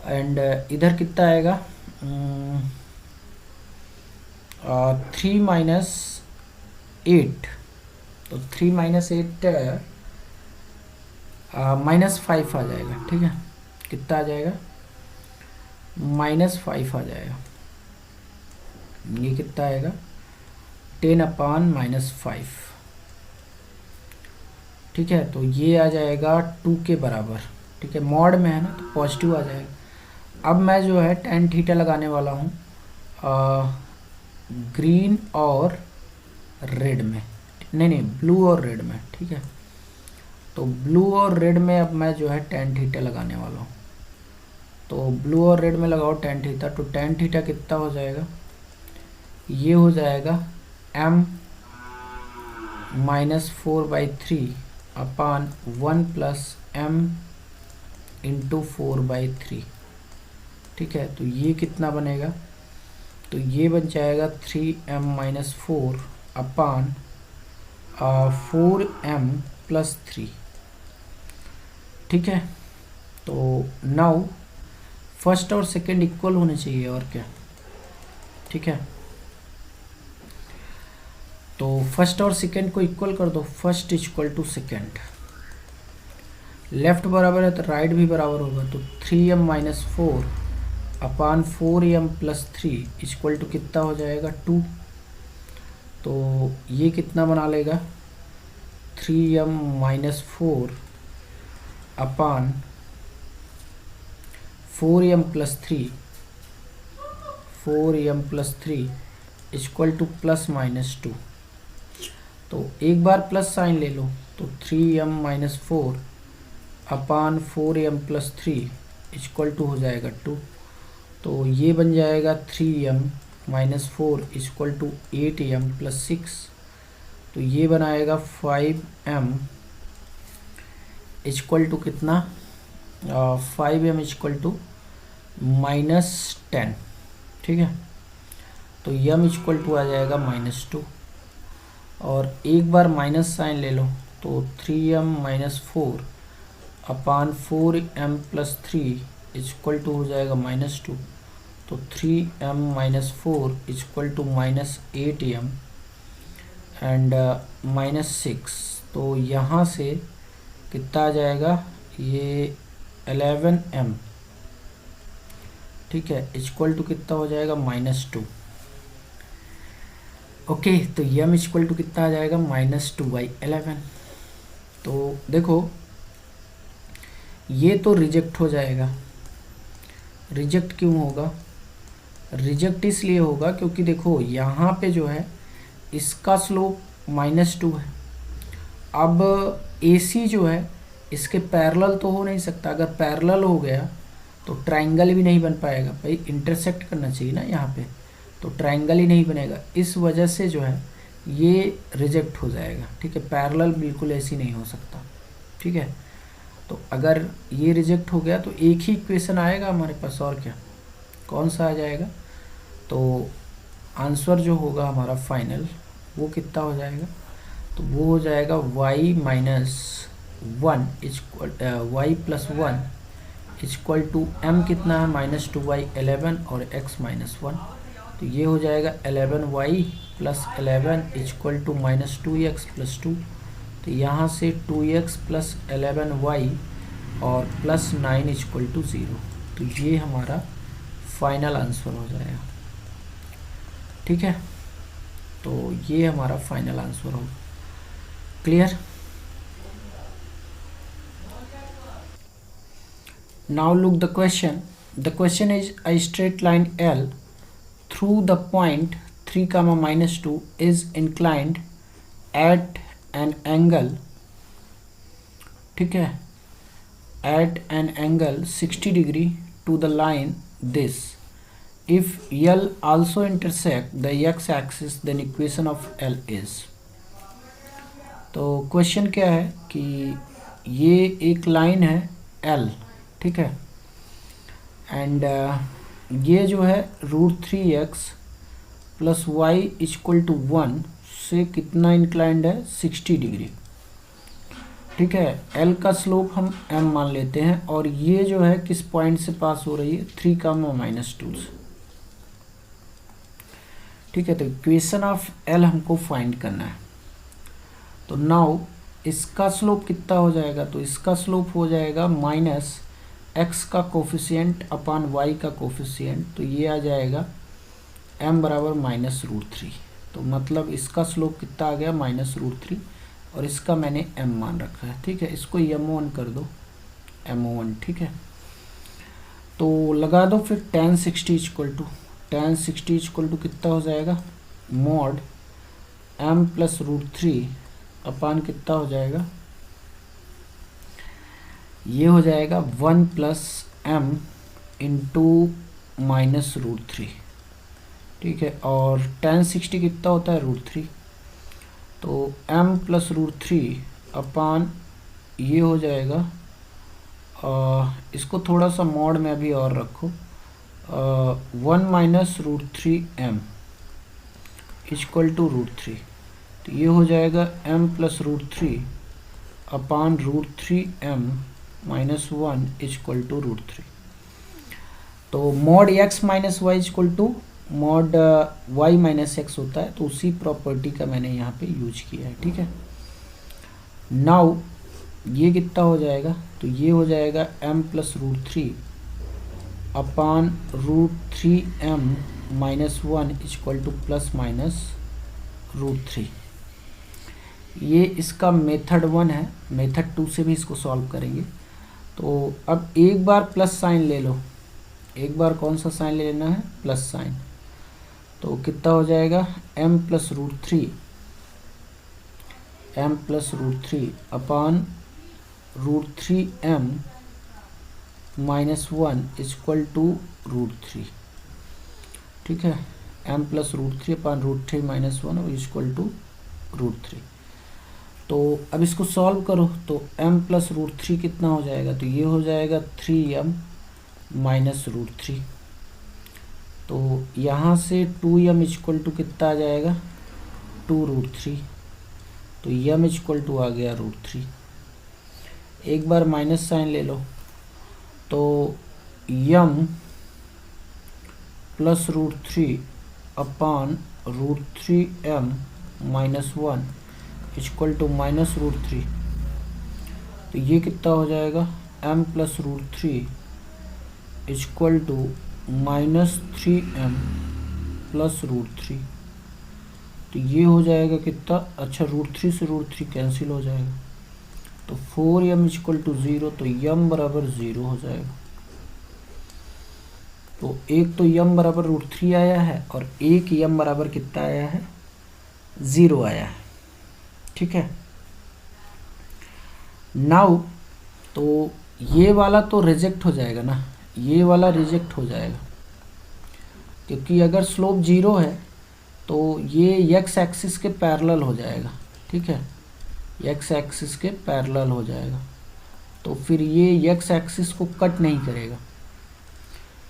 एंड इधर कितना आएगा 3 माइनस 8, तो 3 माइनस 8 -5 आ जाएगा। ठीक है, कितना आ जाएगा -5 आ जाएगा। ये कितना आएगा 10 अपान -5। ठीक है, तो ये आ जाएगा 2 के बराबर। ठीक है, मॉड में है ना तो पॉजिटिव आ जाएगा। अब मैं जो है tan थीटा लगाने वाला हूँ ग्रीन और रेड में, नहीं ब्लू और रेड में। ठीक है, तो ब्लू और रेड में अब मैं जो है tan थीटा लगाने वाला हूँ। तो ब्लू और रेड में लगाओ tan थीटा, तो tan थीटा कितना हो जाएगा, ये हो जाएगा m -4/3 अपान 1 + m × 4/3। ठीक है, तो ये कितना बनेगा, तो ये बन जाएगा 3m - 4 अपान 4m + 3। ठीक है, तो नाउ फर्स्ट और सेकंड इक्वल होने चाहिए, और क्या। ठीक है, तो फर्स्ट और सेकंड को इक्वल कर दो, first equal to second, left बराबर है तो राइट भी बराबर होगा, तो 3m - 4 upon 4m + 3 equal to कितना हो जाएगा 2। तो ये कितना बना लेगा 3m - 4 upon 4m + 3 equal to ±2। तो एक बार प्लस साइन ले लो, तो 3m - 4 upon 4m + 3 equal to हो जाएगा 2। तो ये बन जाएगा 3m - 4 इक्वल टू 8m + 6। तो ये बनाएगा 5m इक्वल टू कितना, 5m इक्वल टू -10। ठीक है, तो m इक्वल टू आ जाएगा -2, और एक बार माइनस साइन ले लो, तो 3m - 4 upon 4m + 3 equal to हो जाएगा -2। तो 3m - 4 equal to -8m and -6। तो यहाँ से कितना आ जाएगा, ये 11m। ठीक है, इक्वल टू कितना हो जाएगा -2। ओके, तो m इक्वल टू कितना आ जाएगा -2/11। तो देखो ये तो रिजेक्ट हो जाएगा। रिजेक्ट क्यों होगा, रिजेक्ट इसलिए होगा क्योंकि देखो यहाँ पे जो है इसका स्लोप -2 है। अब AC जो है इसके पैरेलल तो हो नहीं सकता, अगर पैरेलल हो गया तो ट्रायंगल भी नहीं बन पाएगा, भाई इंटरसेक्ट करना चाहिए ना यहाँ पे, तो ट्रायंगल ही नहीं बनेगा। इस वजह से जो है ये रिजेक्ट हो जाएगा। ठीक है, पैरेलल बिल्कुल ऐसी नहीं हो सकता। ठीक है, तो अगर ये रिजेक्ट हो गया तो एक ही इक्वेशन आएगा हमारे पास, और क्या, कौन सा आ जाएगा, तो आंसर जो होगा हमारा फाइनल वो कितना हो जाएगा, तो वो हो जाएगा y - 1 इक्वल टू m कितना है -2/11 और x -1। तो ये हो जाएगा 11y + 11 इक्वल टू -2x + 2। तो यहाँ से 2x + 11y और +9 इक्वल टू 0। तो ये हमारा फाइनल आंसर हो जाएगा। ठीक है, तो ये हमारा फाइनल आंसर होगा। Clear. Now look the question. The question is a straight line L through the point 3, -2 is inclined at an angle, ठीक है, at an angle 60 degree to the line this. If L also intersect the x-axis, then equation of L is. तो क्वेश्चन क्या है कि ये एक लाइन है L, ठीक है, एंड ये जो है √3x + y = 1 से कितना इंक्लाइंड है 60 डिग्री। ठीक है, L का स्लोप हम m मान लेते हैं, और ये जो है किस पॉइंट से पास हो रही है 3, -2 से। ठीक है, तो इक्वेशन ऑफ L हमको फाइंड करना है। तो नाउ इसका स्लोप कितना हो जाएगा, तो इसका स्लोप हो जाएगा -x का कोफिशिएंट अपान y का कोफिशिएंट। तो ये आ जाएगा m बराबर -√3। तो मतलब इसका स्लोप कितना आ गया -√3, और इसका मैंने m मान रखा है। ठीक है, इसको m1 कर दो, m1। ठीक है, तो लगा दो फिर tan 60 इक्वल टू कितना हो जाएगा, mod m + √3 अपान कितना हो जाएगा, ये हो जाएगा 1 + m into minus root three, ठीक है। और tan 60 कितना होता है √3, तो m प्लस √3 अपान ये हो जाएगा, इसको थोड़ा सा मॉड में अभी और रखो, 1 माइनस √3m इक्वल टू √3, तो ये हो जाएगा m plus √3 upon √3m minus 1 equal to √3। तो mod x minus y equal to mod y minus x होता है, तो उसी प्रॉपर्टी का मैंने यहाँ पे यूज किया है, ठीक है। नाउ ये कितना हो जाएगा, तो ये हो जाएगा m plus √3 upon √3m minus 1 equal two plus minus √3। ये इसका मेथड 1 है, मेथड 2 से भी इसको सॉल्व करेंगे। तो अब एक बार प्लस साइन ले लो, एक बार कौन सा साइन ले लेना है, प्लस साइन। तो कितना हो जाएगा m plus √3 upon √3m minus 1 equal to √3, ठीक है। m plus √3 upon √3 minus 1 equal to √3। तो अब इसको सॉल्व करो, तो m प्लस √3 कितना हो जाएगा, तो ये हो जाएगा 3m माइनस √3। तो यहाँ से 2m इक्वल टू कितना आ जाएगा, 2√3, तो m इक्वल टू आ गया √3। एक बार माइनस साइन ले लो, तो m plus √3 upon √3m minus 1 equal to minus √3, तो ये कितना हो जाएगा, m plus √3 equal to minus 3m plus √3, तो ये हो जाएगा कितना, अच्छा √3 से √3 कैंसिल हो जाएगा, तो 4m इक्वल टू 0, तो m बराबर 0 हो जाएगा। तो एक तो m बराबर √3 आया है और एक m बराबर कितना आया है, 0 आया है, ठीक है। नाउ तो ये वाला तो रिजेक्ट हो जाएगा ना, ये वाला रिजेक्ट हो जाएगा, क्योंकि अगर स्लोप 0 है तो ये x एक्सिस के पैरेलल हो जाएगा, ठीक है, x एक्सिस के पैरेलल हो जाएगा, तो फिर ये x एक्सिस को कट नहीं करेगा।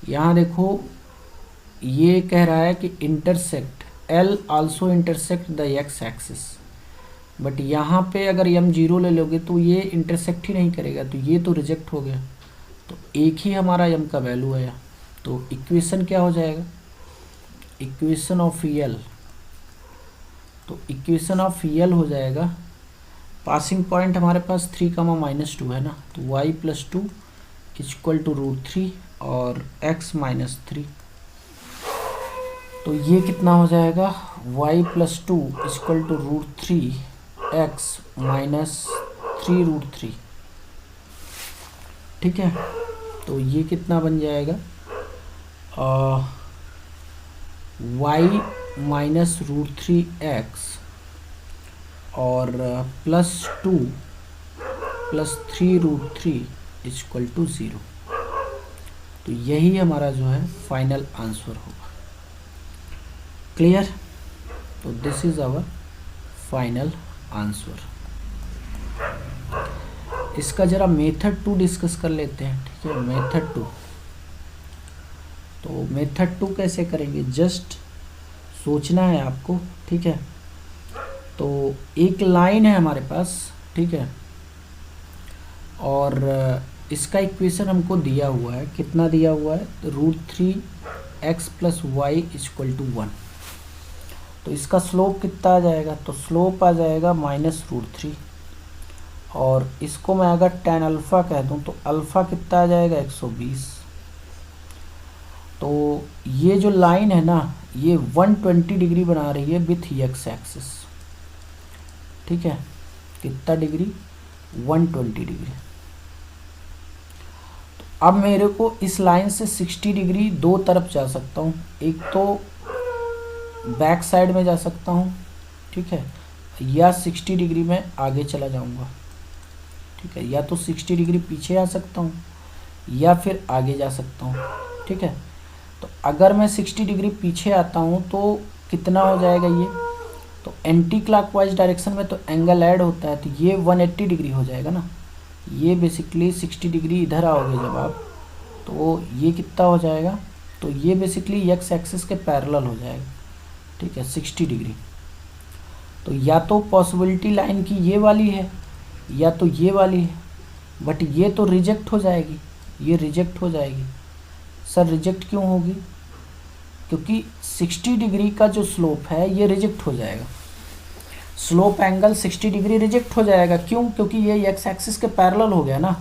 यहाँ देखो ये कह रहा है कि intersect L also intersect the x axis, but यहाँ पे अगर m 0 ले लोगे तो ये इंटरसेक्ट ही नहीं करेगा, तो ये तो रिजेक्ट हो गया, तो एक ही हमारा m का वैल्यू आया। तो इक्वेशन क्या हो जाएगा, इक्वेशन ऑफ L, तो इक्वेशन ऑफ L हो जाएगा, पासिंग पॉइंट हमारे पास 3, -2 है ना, तो y प्लस 2 इक्वल टू √3 और x माइनस 3, तो ये कितना हो जाएगा, y plus 2 equal to √3 x minus 3 √3, ठीक है। तो ये कितना बन जाएगा, y माइनस √3x और प्लस 2 प्लस 3 √3 इक्वल टू 0। तो यही हमारा जो है फाइनल आंसर होगा। क्लियर, तो this is our final answer. इसका जरा मेथड 2 डिस्कस कर लेते हैं, ठीक है। मेथड 2, तो मेथड 2 कैसे करेंगे, जस्ट सोचना है आपको, ठीक है। तो एक लाइन है हमारे पास, ठीक है, और इसका इक्वेशन हमको दिया हुआ है, कितना दिया हुआ है, √3x plus Y equal to 1। तो इसका स्लोप कितना आ जाएगा, तो स्लोप आ जाएगा -√3, और इसको मैं अगर tan अल्फ़ा कह दूं तो अल्फ़ा कितना आ जाएगा, 120। तो ये जो लाइन है ना, ये 120 डिग्री बना रही है विथ x एक्सिस, ठीक है। कितना डिग्री, 120 डिग्री। तो अब मेरे को इस लाइन से 60 डिग्री दो तरफ जा सकता हूँ, एक तो बैक साइड में जा सकता हूँ, ठीक है, या 60 डिग्री में आगे चला जाऊँगा, ठीक है, या तो 60 डिग्री पीछे आ सकता हूँ या फिर आगे जा सकता हूँ, ठीक है। तो अगर मैं 60 डिग्री पीछे आता हूँ तो कितना हो जाएगा ये, तो एंटी क्लॉकवाइज डायरेक्शन में तो एंगल ऐड होता है, तो ये 180 डिग्री हो जाएगा ना। ये बेसिकली 60 डिग्री इधर आओगे जब आप, तो ये कितना हो जाएगा, तो ये बेसिकली एक्स एक्सिस के पैरेलल हो जाएगा, ठीक है, 60 डिग्री। तो या तो पॉसिबिलिटी लाइन की ये वाली है या तो ये वाली है, बट ये तो रिजेक्ट हो जाएगी, ये रिजेक्ट हो जाएगी। सर रिजेक्ट क्यों होगी, क्योंकि 60 डिग्री का जो स्लोप है ये रिजेक्ट हो जाएगा, स्लोप एंगल 60 डिग्री रिजेक्ट हो जाएगा। क्यों, क्योंकि ये एक्स एक्सिस के पैरेलल हो गया ना,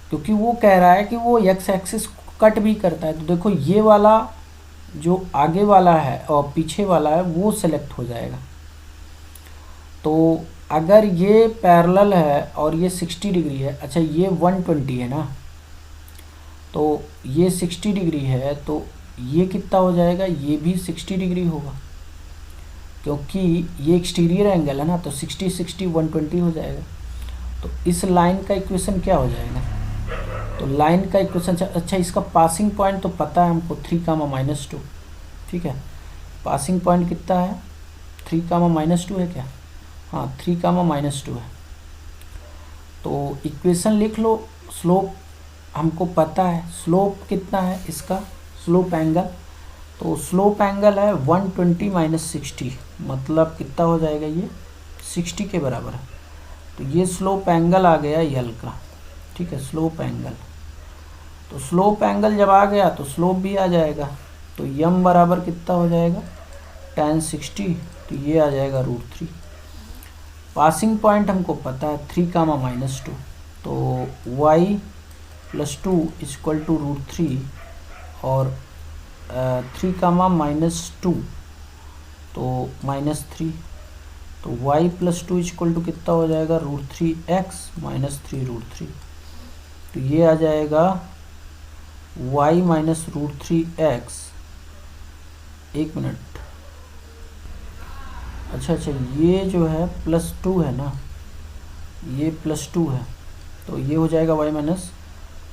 क्योंकि वो कह रहा है कि वो एक्स एक्सिस कट भी करता है। तो देखो ये वाला जो आगे वाला है और पीछे वाला है वो सेलेक्ट हो जाएगा। तो अगर ये पैरेलल है और ये 60 डिग्री है, अच्छा ये 120 है ना, तो ये 60 डिग्री है, तो ये कितना हो जाएगा, ये भी 60 डिग्री होगा, क्योंकि ये एक्सटीरियर एंगल है ना, तो 60 60 120 हो जाएगा। तो इस लाइन का इक्वेशन क्या हो जाएगा, तो लाइन का इक्वेशन, अच्छा इसका पासिंग पॉइंट तो पता है हमको 3, -2, ठीक है। पासिंग पॉइंट कितना है, 3, -2 है क्या, हाँ 3, -2 है। तो इक्वेशन लिख लो, स्लोप हमको पता है, स्लोप कितना है इसका, स्लोप एंगल, तो स्लोप एंगल है 120 - 60, मतलब कितना हो जाएगा, ये 60 के बराबर है। तो ये स्लोप एंगल आ गया यल का, ठीक है, स्लोप एंगल। तो स्लोप एंगल जब आ गया तो स्लोप भी आ जाएगा, तो यम बराबर कितना हो जाएगा, tan 60, तो ये आ जाएगा √3। पासिंग पॉइंट हमको पता है 3, -2, तो y + 2 = √3 और 3, -2 तो -3, तो y + 2 = कितना हो जाएगा, √3x - 3√3, तो ये आ जाएगा y - √3x, एक मिनट, अच्छा ये जो है +2 है ना, ये +2 है, तो ये हो जाएगा y -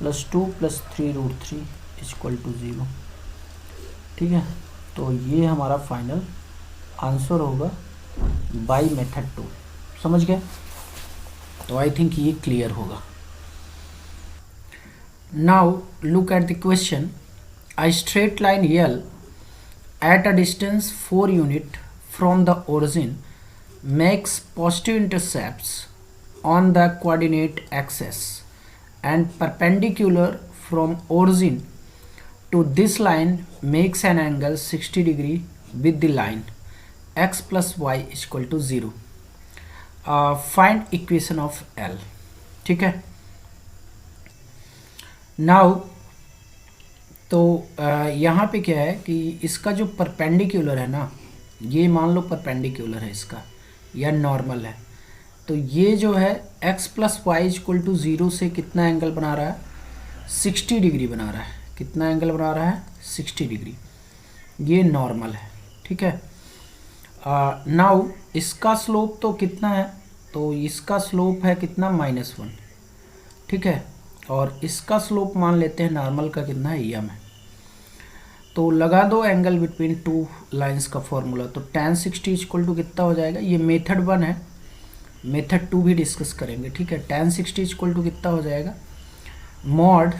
+2 + 3√3 = 0, ठीक है। तो ये हमारा फाइनल आंसर होगा बाई मेथड 2, समझ गए। तो आई थिंक ये क्लियर होगा। Now look at the question, a straight line L at a distance 4 unit from the origin makes positive intercepts on the coordinate axis and perpendicular from origin to this line makes an angle 60 degree with the line x plus y = 0. Find equation of L, ठीक है। नाउ तो यहाँ पे क्या है कि इसका जो परपेंडिकुलर है ना, ये मान लो परपेंडिकुलर है इसका या नॉर्मल है, तो ये जो है x + y = 0 से कितना एंगल बना रहा है, 60 डिग्री बना रहा है। कितना एंगल बना रहा है, 60 डिग्री, ये नॉर्मल है, ठीक है। नाउ इसका स्लोप तो कितना है, तो इसका स्लोप है कितना, -1, ठीक है। और इसका स्लोप मान लेते हैं नॉर्मल का कितना है, यम है। तो लगा दो एंगल बिटवीन टू लाइंस का फॉर्मूला, तो tan 60 = कितना हो जाएगा, ये मेथड 1 है, मेथड 2 भी डिस्कस करेंगे, ठीक है। tan 60 = कितना हो जाएगा, mod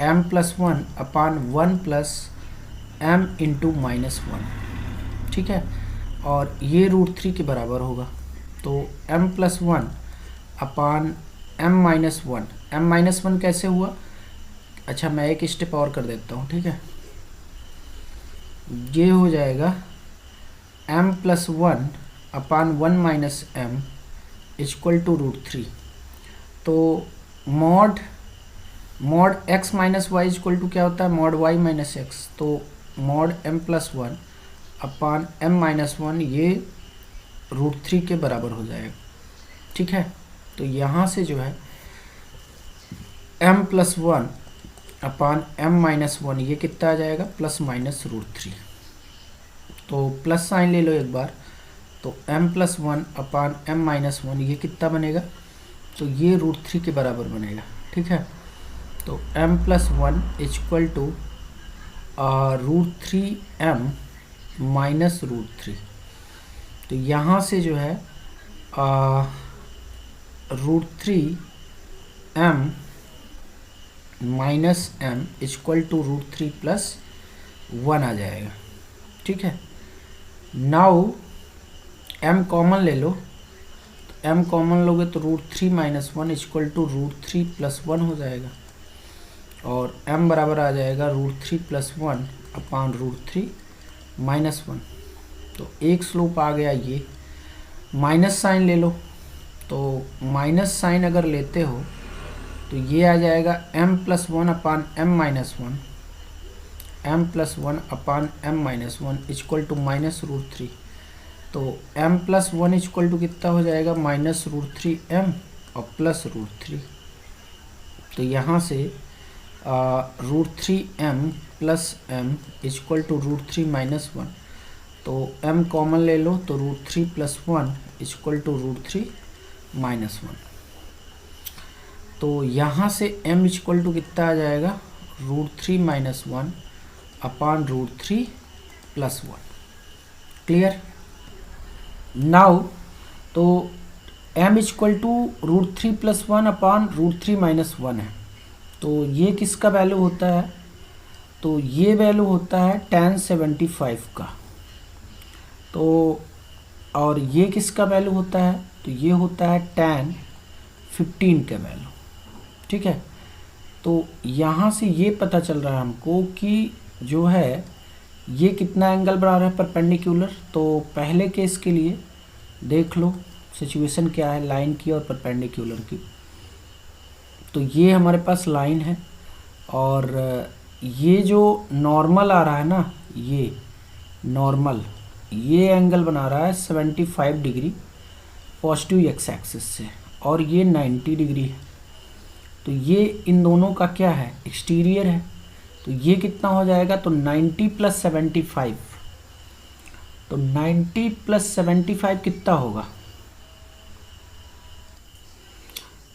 m + 1 / 1 + m × -1, ठीक है। और ये √3 के बराबर होगा, तो m + 1 / m - 1, m - 1 कैसे हुआ, अच्छा मैं एक स्टेप और कर देता हूँ, ठीक है। ये हो जाएगा m + 1 / 1 - m = √3, तो mod x - y = क्या होता है, mod y - x, तो mod m + 1 / m - 1 ये √3 के बराबर हो जाएगा, ठीक है। तो यहाँ से जो है m + 1 / m - 1 ये कितना आ जाएगा, ±√3, तो प्लस साइन ले लो एक बार, तो m + 1 / m - 1 ये कितना बनेगा, तो ये √3 के बराबर बनेगा, ठीक है। तो m+1 equal to √3m minus √3। तो यहाँ से जो है √3m minus m equal to √3+1 आ जाएगा। ठीक है, नाउ m कॉमन ले लो, तो m कॉमन लोगे तो √3 - 1 इक्वल टू √3+1 हो जाएगा, और m बराबर आ जाएगा √3+1 अपान √3 - 1। तो एक स्लोप आ गया, ये माइनस साइन ले लो, तो माइनस साइन अगर लेते हो तो ये आ जाएगा m+1 upon m-1, m+1 upon m-1 equal to -√3। तो m+1 इक्वल टू कितना हो जाएगा, -√3m और +√3। तो यहाँ से √3m + m इक्वल टू √3 - 1। तो m कॉमन ले लो, तो √3+1 इक्वल टू √3 - 1। तो यहाँ से m इक्वल टू कितना आ जाएगा, √3 - 1 अपान √3+1। क्लियर? नाउ तो m इक्वल टू √3+1 अपान √3 - 1 है। तो ये किसका वैल्यू होता है, तो ये वैल्यू होता है tan 75 का। तो और ये किसका वैल्यू होता है, तो ये होता है tan 15 का वैल्यू। ठीक है, तो यहाँ से ये पता चल रहा है हमको कि जो है ये कितना एंगल बना रहा है, परपेंडिकुलर। तो पहले केस के लिए देख लो सिचुएशन क्या है, लाइन की और परपेंडिकुलर की। तो ये हमारे पास लाइन है, और ये जो नॉर्मल आ रहा है ना, ये नॉर्मल ये एंगल बना रहा है 75 डिग्री पॉजिटिव एक्स एक्सिस से, और ये 90 डिग्री है। तो ये इन दोनों का क्या है, एक्सटीरियर है। तो ये कितना हो जाएगा, तो 90 + 75। तो 90 + 75 कितना होगा,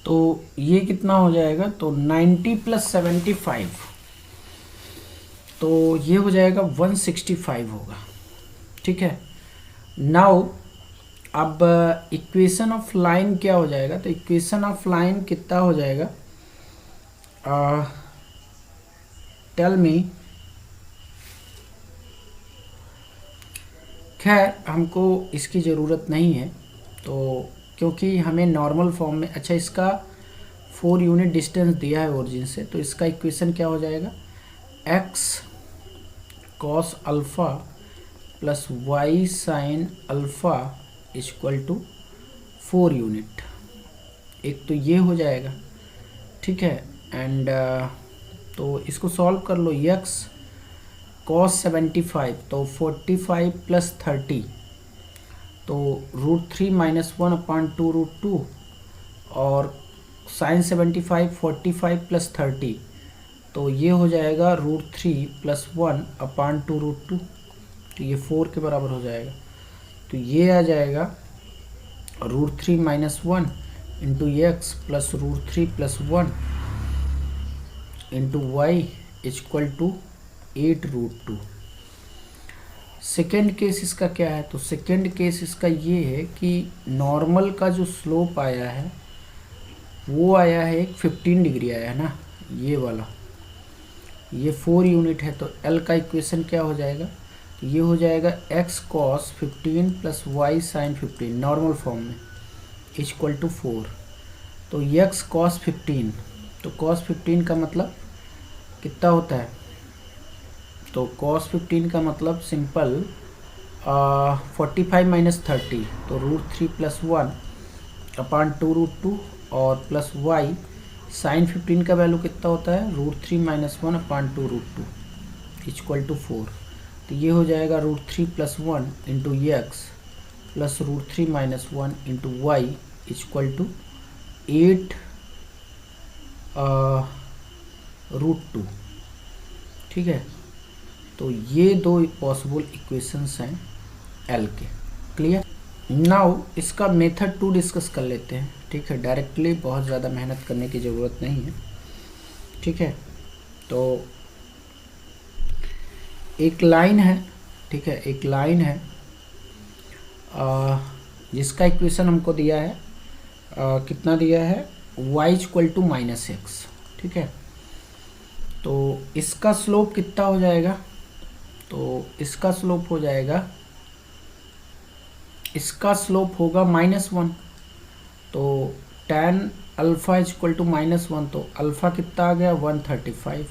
तो ये कितना हो जाएगा, तो 90 + 75, तो ये हो जाएगा 165 होगा। ठीक है, नाउ अब इक्वेशन ऑफ लाइन क्या हो जाएगा, तो इक्वेशन ऑफ लाइन कितना हो जाएगा, टेल मी। खैर हमको इसकी ज़रूरत नहीं है, तो क्योंकि हमें नॉर्मल फॉर्म में, अच्छा इसका 4 यूनिट डिस्टेंस दिया है ओरिजिन से, तो इसका इक्वेशन क्या हो जाएगा, x cos alpha plus y sin alpha equal to 4 unit. एक तो ये हो जाएगा, ठीक है, एंड तो इसको सॉल्व कर लो। x cos 75, तो 45 + 30, तो √3 - 1 अपान 2√2, और sin 75 45 + 30, तो ये हो जाएगा √3 + 1 अपान 2√2, तो ये 4 के बराबर हो जाएगा। तो ये आ जाएगा √3 - 1 into x plus √3 + 1 into y equal to 8√2। Second case इसका क्या है, तो सेकेंड केस इसका ये है कि नॉर्मल का जो स्लोप आया है वो आया है एक 15 डिग्री आया है ना, ये वाला, ये 4 यूनिट है। तो L का इक्वेशन क्या हो जाएगा, तो ये हो जाएगा x cos 15 plus y sin 15 normal form में इक्वल टू 4। तो x cos 15, तो cos 15 का मतलब कितना होता है, तो cos 15 का मतलब सिंपल 45 - 30, तो √3 + 1 अपान 2√2 और प्लस y sin 15 का वैल्यू कितना होता है, √3 - 1 अपान 2√2 इक्वल टू 4। तो ये हो जाएगा √3 + 1 into x plus √3 - 1 into y equal to 8√2। ठीक है, तो ये दो पॉसिबल इक्वेशंस हैं L के। क्लियर? नाउ इसका मेथड 2 डिस्कस कर लेते हैं। ठीक है, डायरेक्टली बहुत ज़्यादा मेहनत करने की ज़रूरत नहीं है। ठीक है। तो एक लाइन है, ठीक है, एक लाइन है जिसका इक्वेशन हमको दिया है कितना दिया है, y इक्वल टू -x, ठीक है। तो इसका स्लोप कितना हो जाएगा, तो इसका स्लोप हो जाएगा, इसका स्लोप होगा -1। तो tan अल्फ़ा इक्वल टू -1, तो अल्फ़ा कितना आ गया 135।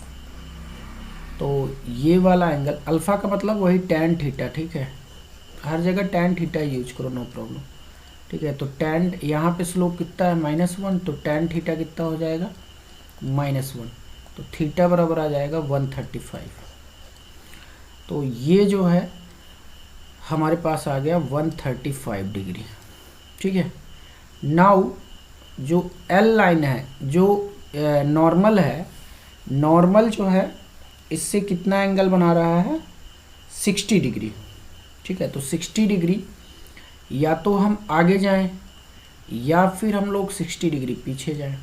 तो ये वाला एंगल, अल्फ़ा का मतलब वही tan थीटा, ठीक है, हर जगह tan थीटा यूज करो, नो प्रॉब्लम, ठीक है। तो tan यहाँ पे स्लोप कितना है -1, तो tan थीटा कितना हो जाएगा -1, तो थीटा बराबर आ जाएगा 135। तो ये जो है हमारे पास आ गया 135 डिग्री, ठीक है। नाउ जो एल लाइन है, जो नॉर्मल है, नॉर्मल जो है इससे कितना एंगल बना रहा है 60 डिग्री, ठीक है। तो 60 डिग्री या तो हम आगे जाएं या फिर हम लोग 60 डिग्री पीछे जाएं,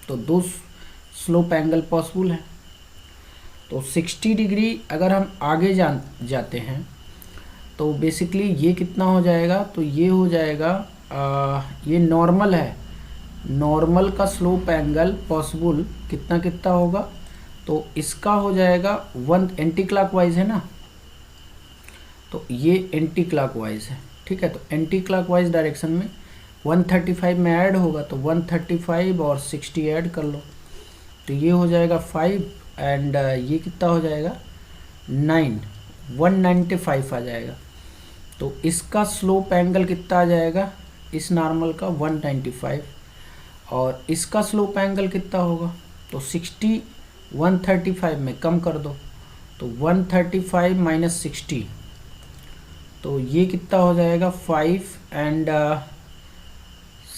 तो दो स्लोप एंगल पॉसिबल है। तो 60 डिग्री अगर हम आगे जाते हैं तो बेसिकली ये कितना हो जाएगा, तो ये हो जाएगा ये नॉर्मल है, नॉर्मल का स्लोप एंगल पॉसिबल कितना कितना होगा, तो इसका हो जाएगा 1 एंटी क्लॉकवाइज है ना, तो ये एंटी क्लॉकवाइज है, ठीक है। तो एंटी क्लॉकवाइज डायरेक्शन में 135 में ऐड होगा, तो 135 और 60 ऐड कर लो, तो ये हो जाएगा 5 एंड ये कितना हो जाएगा 9, 195 आ जाएगा। तो इसका स्लोप एंगल कितना आ जाएगा इस नॉर्मल का 195, और इसका स्लोप एंगल कितना होगा, तो 60 135 में कम कर दो, तो 135 माइनस 60, तो ये कितना हो जाएगा 5 एंड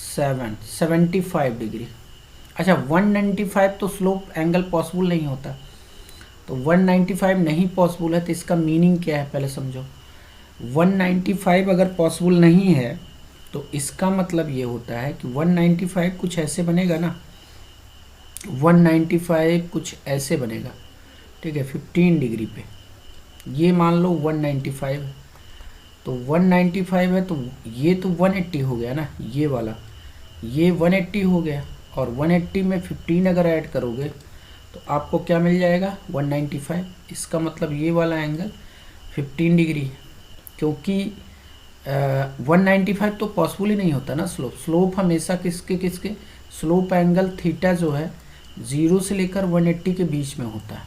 75 डिग्री। अच्छा 195 तो स्लोप एंगल पॉसिबल नहीं होता, तो 195 नहीं पॉसिबल है, तो इसका मीनिंग क्या है पहले समझो। 195 अगर पॉसिबल नहीं है तो इसका मतलब ये होता है कि 195 कुछ ऐसे बनेगा ना, 195 कुछ ऐसे बनेगा, ठीक है, 15 डिग्री पे, ये मान लो 195 है, तो 195 है, तो ये तो 180 हो गया ना, ये वाला, ये 180 हो गया, और 180 में 15 अगर ऐड करोगे तो आपको क्या मिल जाएगा 195। इसका मतलब ये वाला एंगल 15 डिग्री है, क्योंकि 195 तो पॉसिबल ही नहीं होता ना स्लोप हमेशा किसके स्लोप एंगल थीटा जो है 0 से लेकर 180 के बीच में होता है,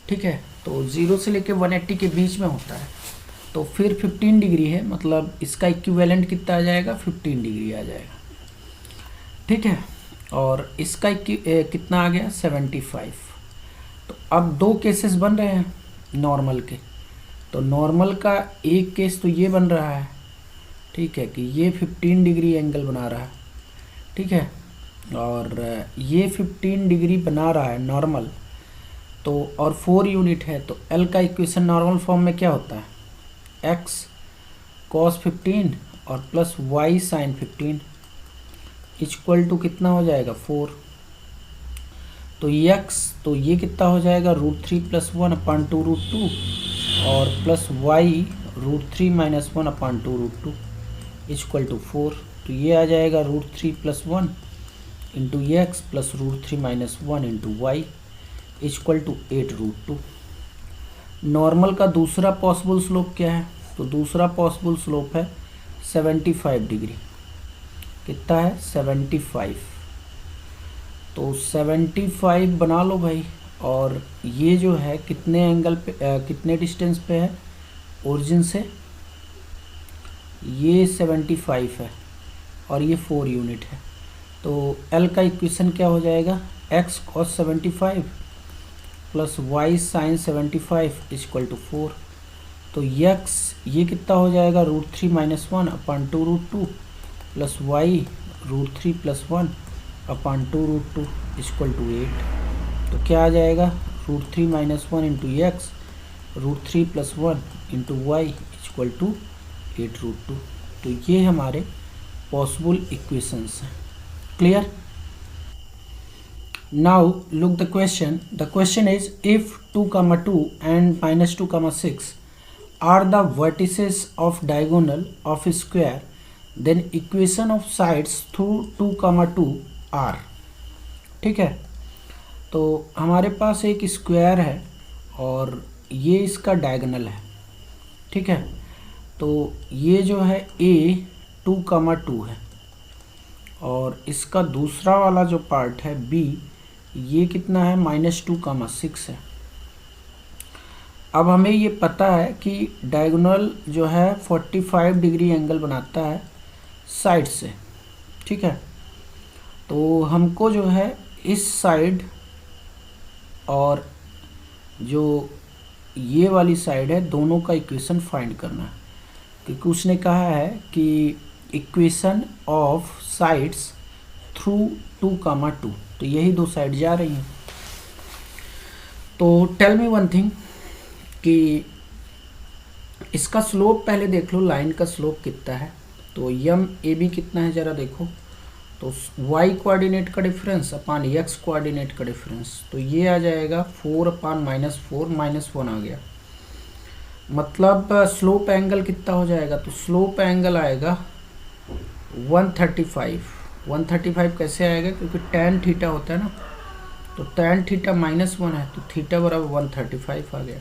ठीक है। तो 0 से लेकर 180 के बीच में होता है, तो फिर 15 डिग्री है, मतलब इसका इक्विवेलेंट कितना आ जाएगा 15 डिग्री आ जाएगा, ठीक है। और इसका कितना आ गया 75। तो अब दो केसेस बन रहे हैं नॉर्मल के, तो नॉर्मल का एक केस तो ये बन रहा है, ठीक है, कि ये 15 डिग्री एंगल बना रहा है, ठीक है, और ये 15 डिग्री बना रहा है नॉर्मल, तो और 4 यूनिट है, तो एल का इक्वेशन नॉर्मल फॉर्म में क्या होता है x cos 15 और plus y sin 15 equal to कितना हो जाएगा 4। तो x, तो ये कितना हो जाएगा √3 + 1/2 √2 और प्लस y √3 - 1/2 √2 इक्वल टू 4। तो ये आ जाएगा √3 + 1 into x plus √3 - 1 into y equal to 8 √2। Normal का दूसरा पॉसिबल स्लोप क्या है, तो दूसरा पॉसिबल स्लोप है 75 डिग्री, कितना है 75, तो 75 बना लो भाई, और ये जो है कितने एंगल पे कितने डिस्टेंस पे है ओरिजिन से, ये 75 है और ये 4 यूनिट है, तो एल का इक्वेशन क्या हो जाएगा x cos 75 plus y sin 75 equal to 4। तो x ये कितना हो जाएगा √3 - 1/2 √2 प्लस y √3 + 1/2 √2 इक्वल टू 8। तो क्या आ जाएगा √3 - 1 into x √3 + 1 into y equal to 8 √2। तो ये हमारे पॉसिबल इक्वेशंस हैं। Clear. Now look the question. The question is, if 2 comma 2 and minus 2 comma 6 are the vertices of diagonal of a square, then equation of sides through 2 comma 2 are. ठीक है, तो हमारे पास एक स्क्वायर है और ये इसका डायगोनल है। ठीक है, तो ये जो है a 2 comma 2 है और इसका दूसरा वाला जो पार्ट है b, ये कितना है -2 comma 6 है। अब हमें ये पता है कि डायगोनल जो है 45 डिग्री एंगल बनाता है साइड से। ठीक है, तो हमको जो है इस साइड और जो ये वाली साइड है दोनों का इक्वेशन फाइंड करना है, क्योंकि उसने कहा है कि equation of sides through 2 comma 2, तो यही दो साइड जा रही हैं। तो टेल मी वन थिंग कि इसका स्लोप पहले देख लो, लाइन का स्लोप कितना है। तो यम ए बी कितना है ज़रा देखो, तो y कोऑर्डिनेट का डिफरेंस अपान x कोऑर्डिनेट का डिफरेंस, तो ये आ जाएगा 4 अपान -4 -1 आ गया। मतलब स्लोप एंगल कितना हो जाएगा, तो स्लोप एंगल आएगा 135 कैसे आएगा, क्योंकि tan थीटा होता है ना, तो tan थीटा -1 है तो थीटा बराबर 135 आ गया।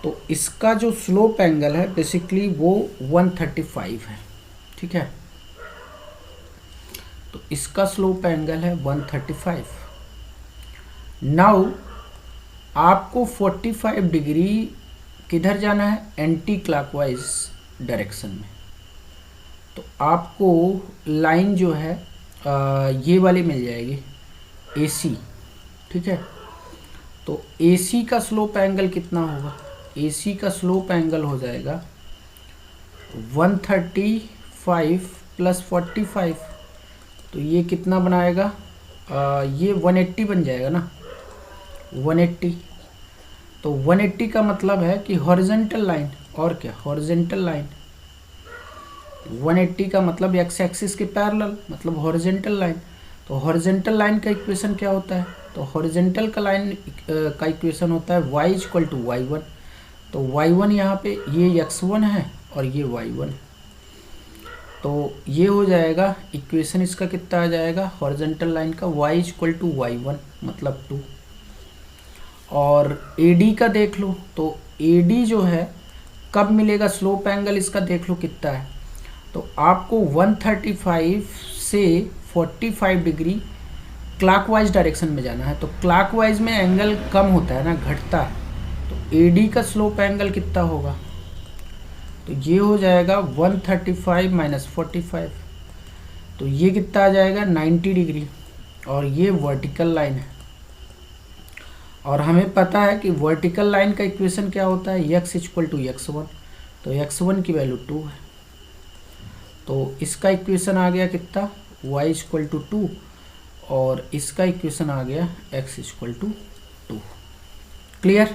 तो इसका जो स्लोप एंगल है बेसिकली वो 135 है। ठीक है, तो इसका स्लोप एंगल है 135। नाउ आपको 45 डिग्री किधर जाना है, एंटी क्लॉकवाइज डायरेक्शन में। तो आपको लाइन जो है ये वाली मिल जाएगी AC। ठीक है, तो AC का स्लोप एंगल कितना होगा, AC का स्लोप एंगल हो जाएगा 135 प्लस 45, तो ये कितना बनाएगा, ये 180 बन जाएगा ना, 180। तो 180 का मतलब है कि हॉरिजॉन्टल लाइन, और क्या हॉरिजॉन्टल लाइन, 180 का मतलब एक्स एक्सिस के पैरेलल, मतलब हॉरिजॉन्टल लाइन। तो हॉरिजॉन्टल लाइन का इक्वेशन क्या होता है, तो हॉरिजॉन्टल का लाइन का इक्वेशन होता है y = y1। तो y1 यहाँ पे ये x1 है और ये y1, तो ये हो जाएगा इक्वेशन इसका कितना आ जाएगा, हॉरिजॉन्टल लाइन का y = y1 मतलब 2। और AD का देख लो, तो AD जो है कब मिलेगा, स्लोप एंगल इसका देख लो कितना है। तो आपको 135 से 45 डिग्री क्लॉकवाइज डायरेक्शन में जाना है, तो क्लॉकवाइज में एंगल कम होता है ना, घटता है। तो AD का स्लोप एंगल कितना होगा, तो ये हो जाएगा 135 - 45, तो ये कितना आ जाएगा 90 डिग्री। और ये वर्टिकल लाइन है, और हमें पता है कि वर्टिकल लाइन का इक्वेशन क्या होता है, x = x1, तो x1 की वैल्यू 2 है। तो इसका इक्वेशन आ गया कितना, y = 2, और इसका इक्वेशन आ गया x = 2। क्लियर।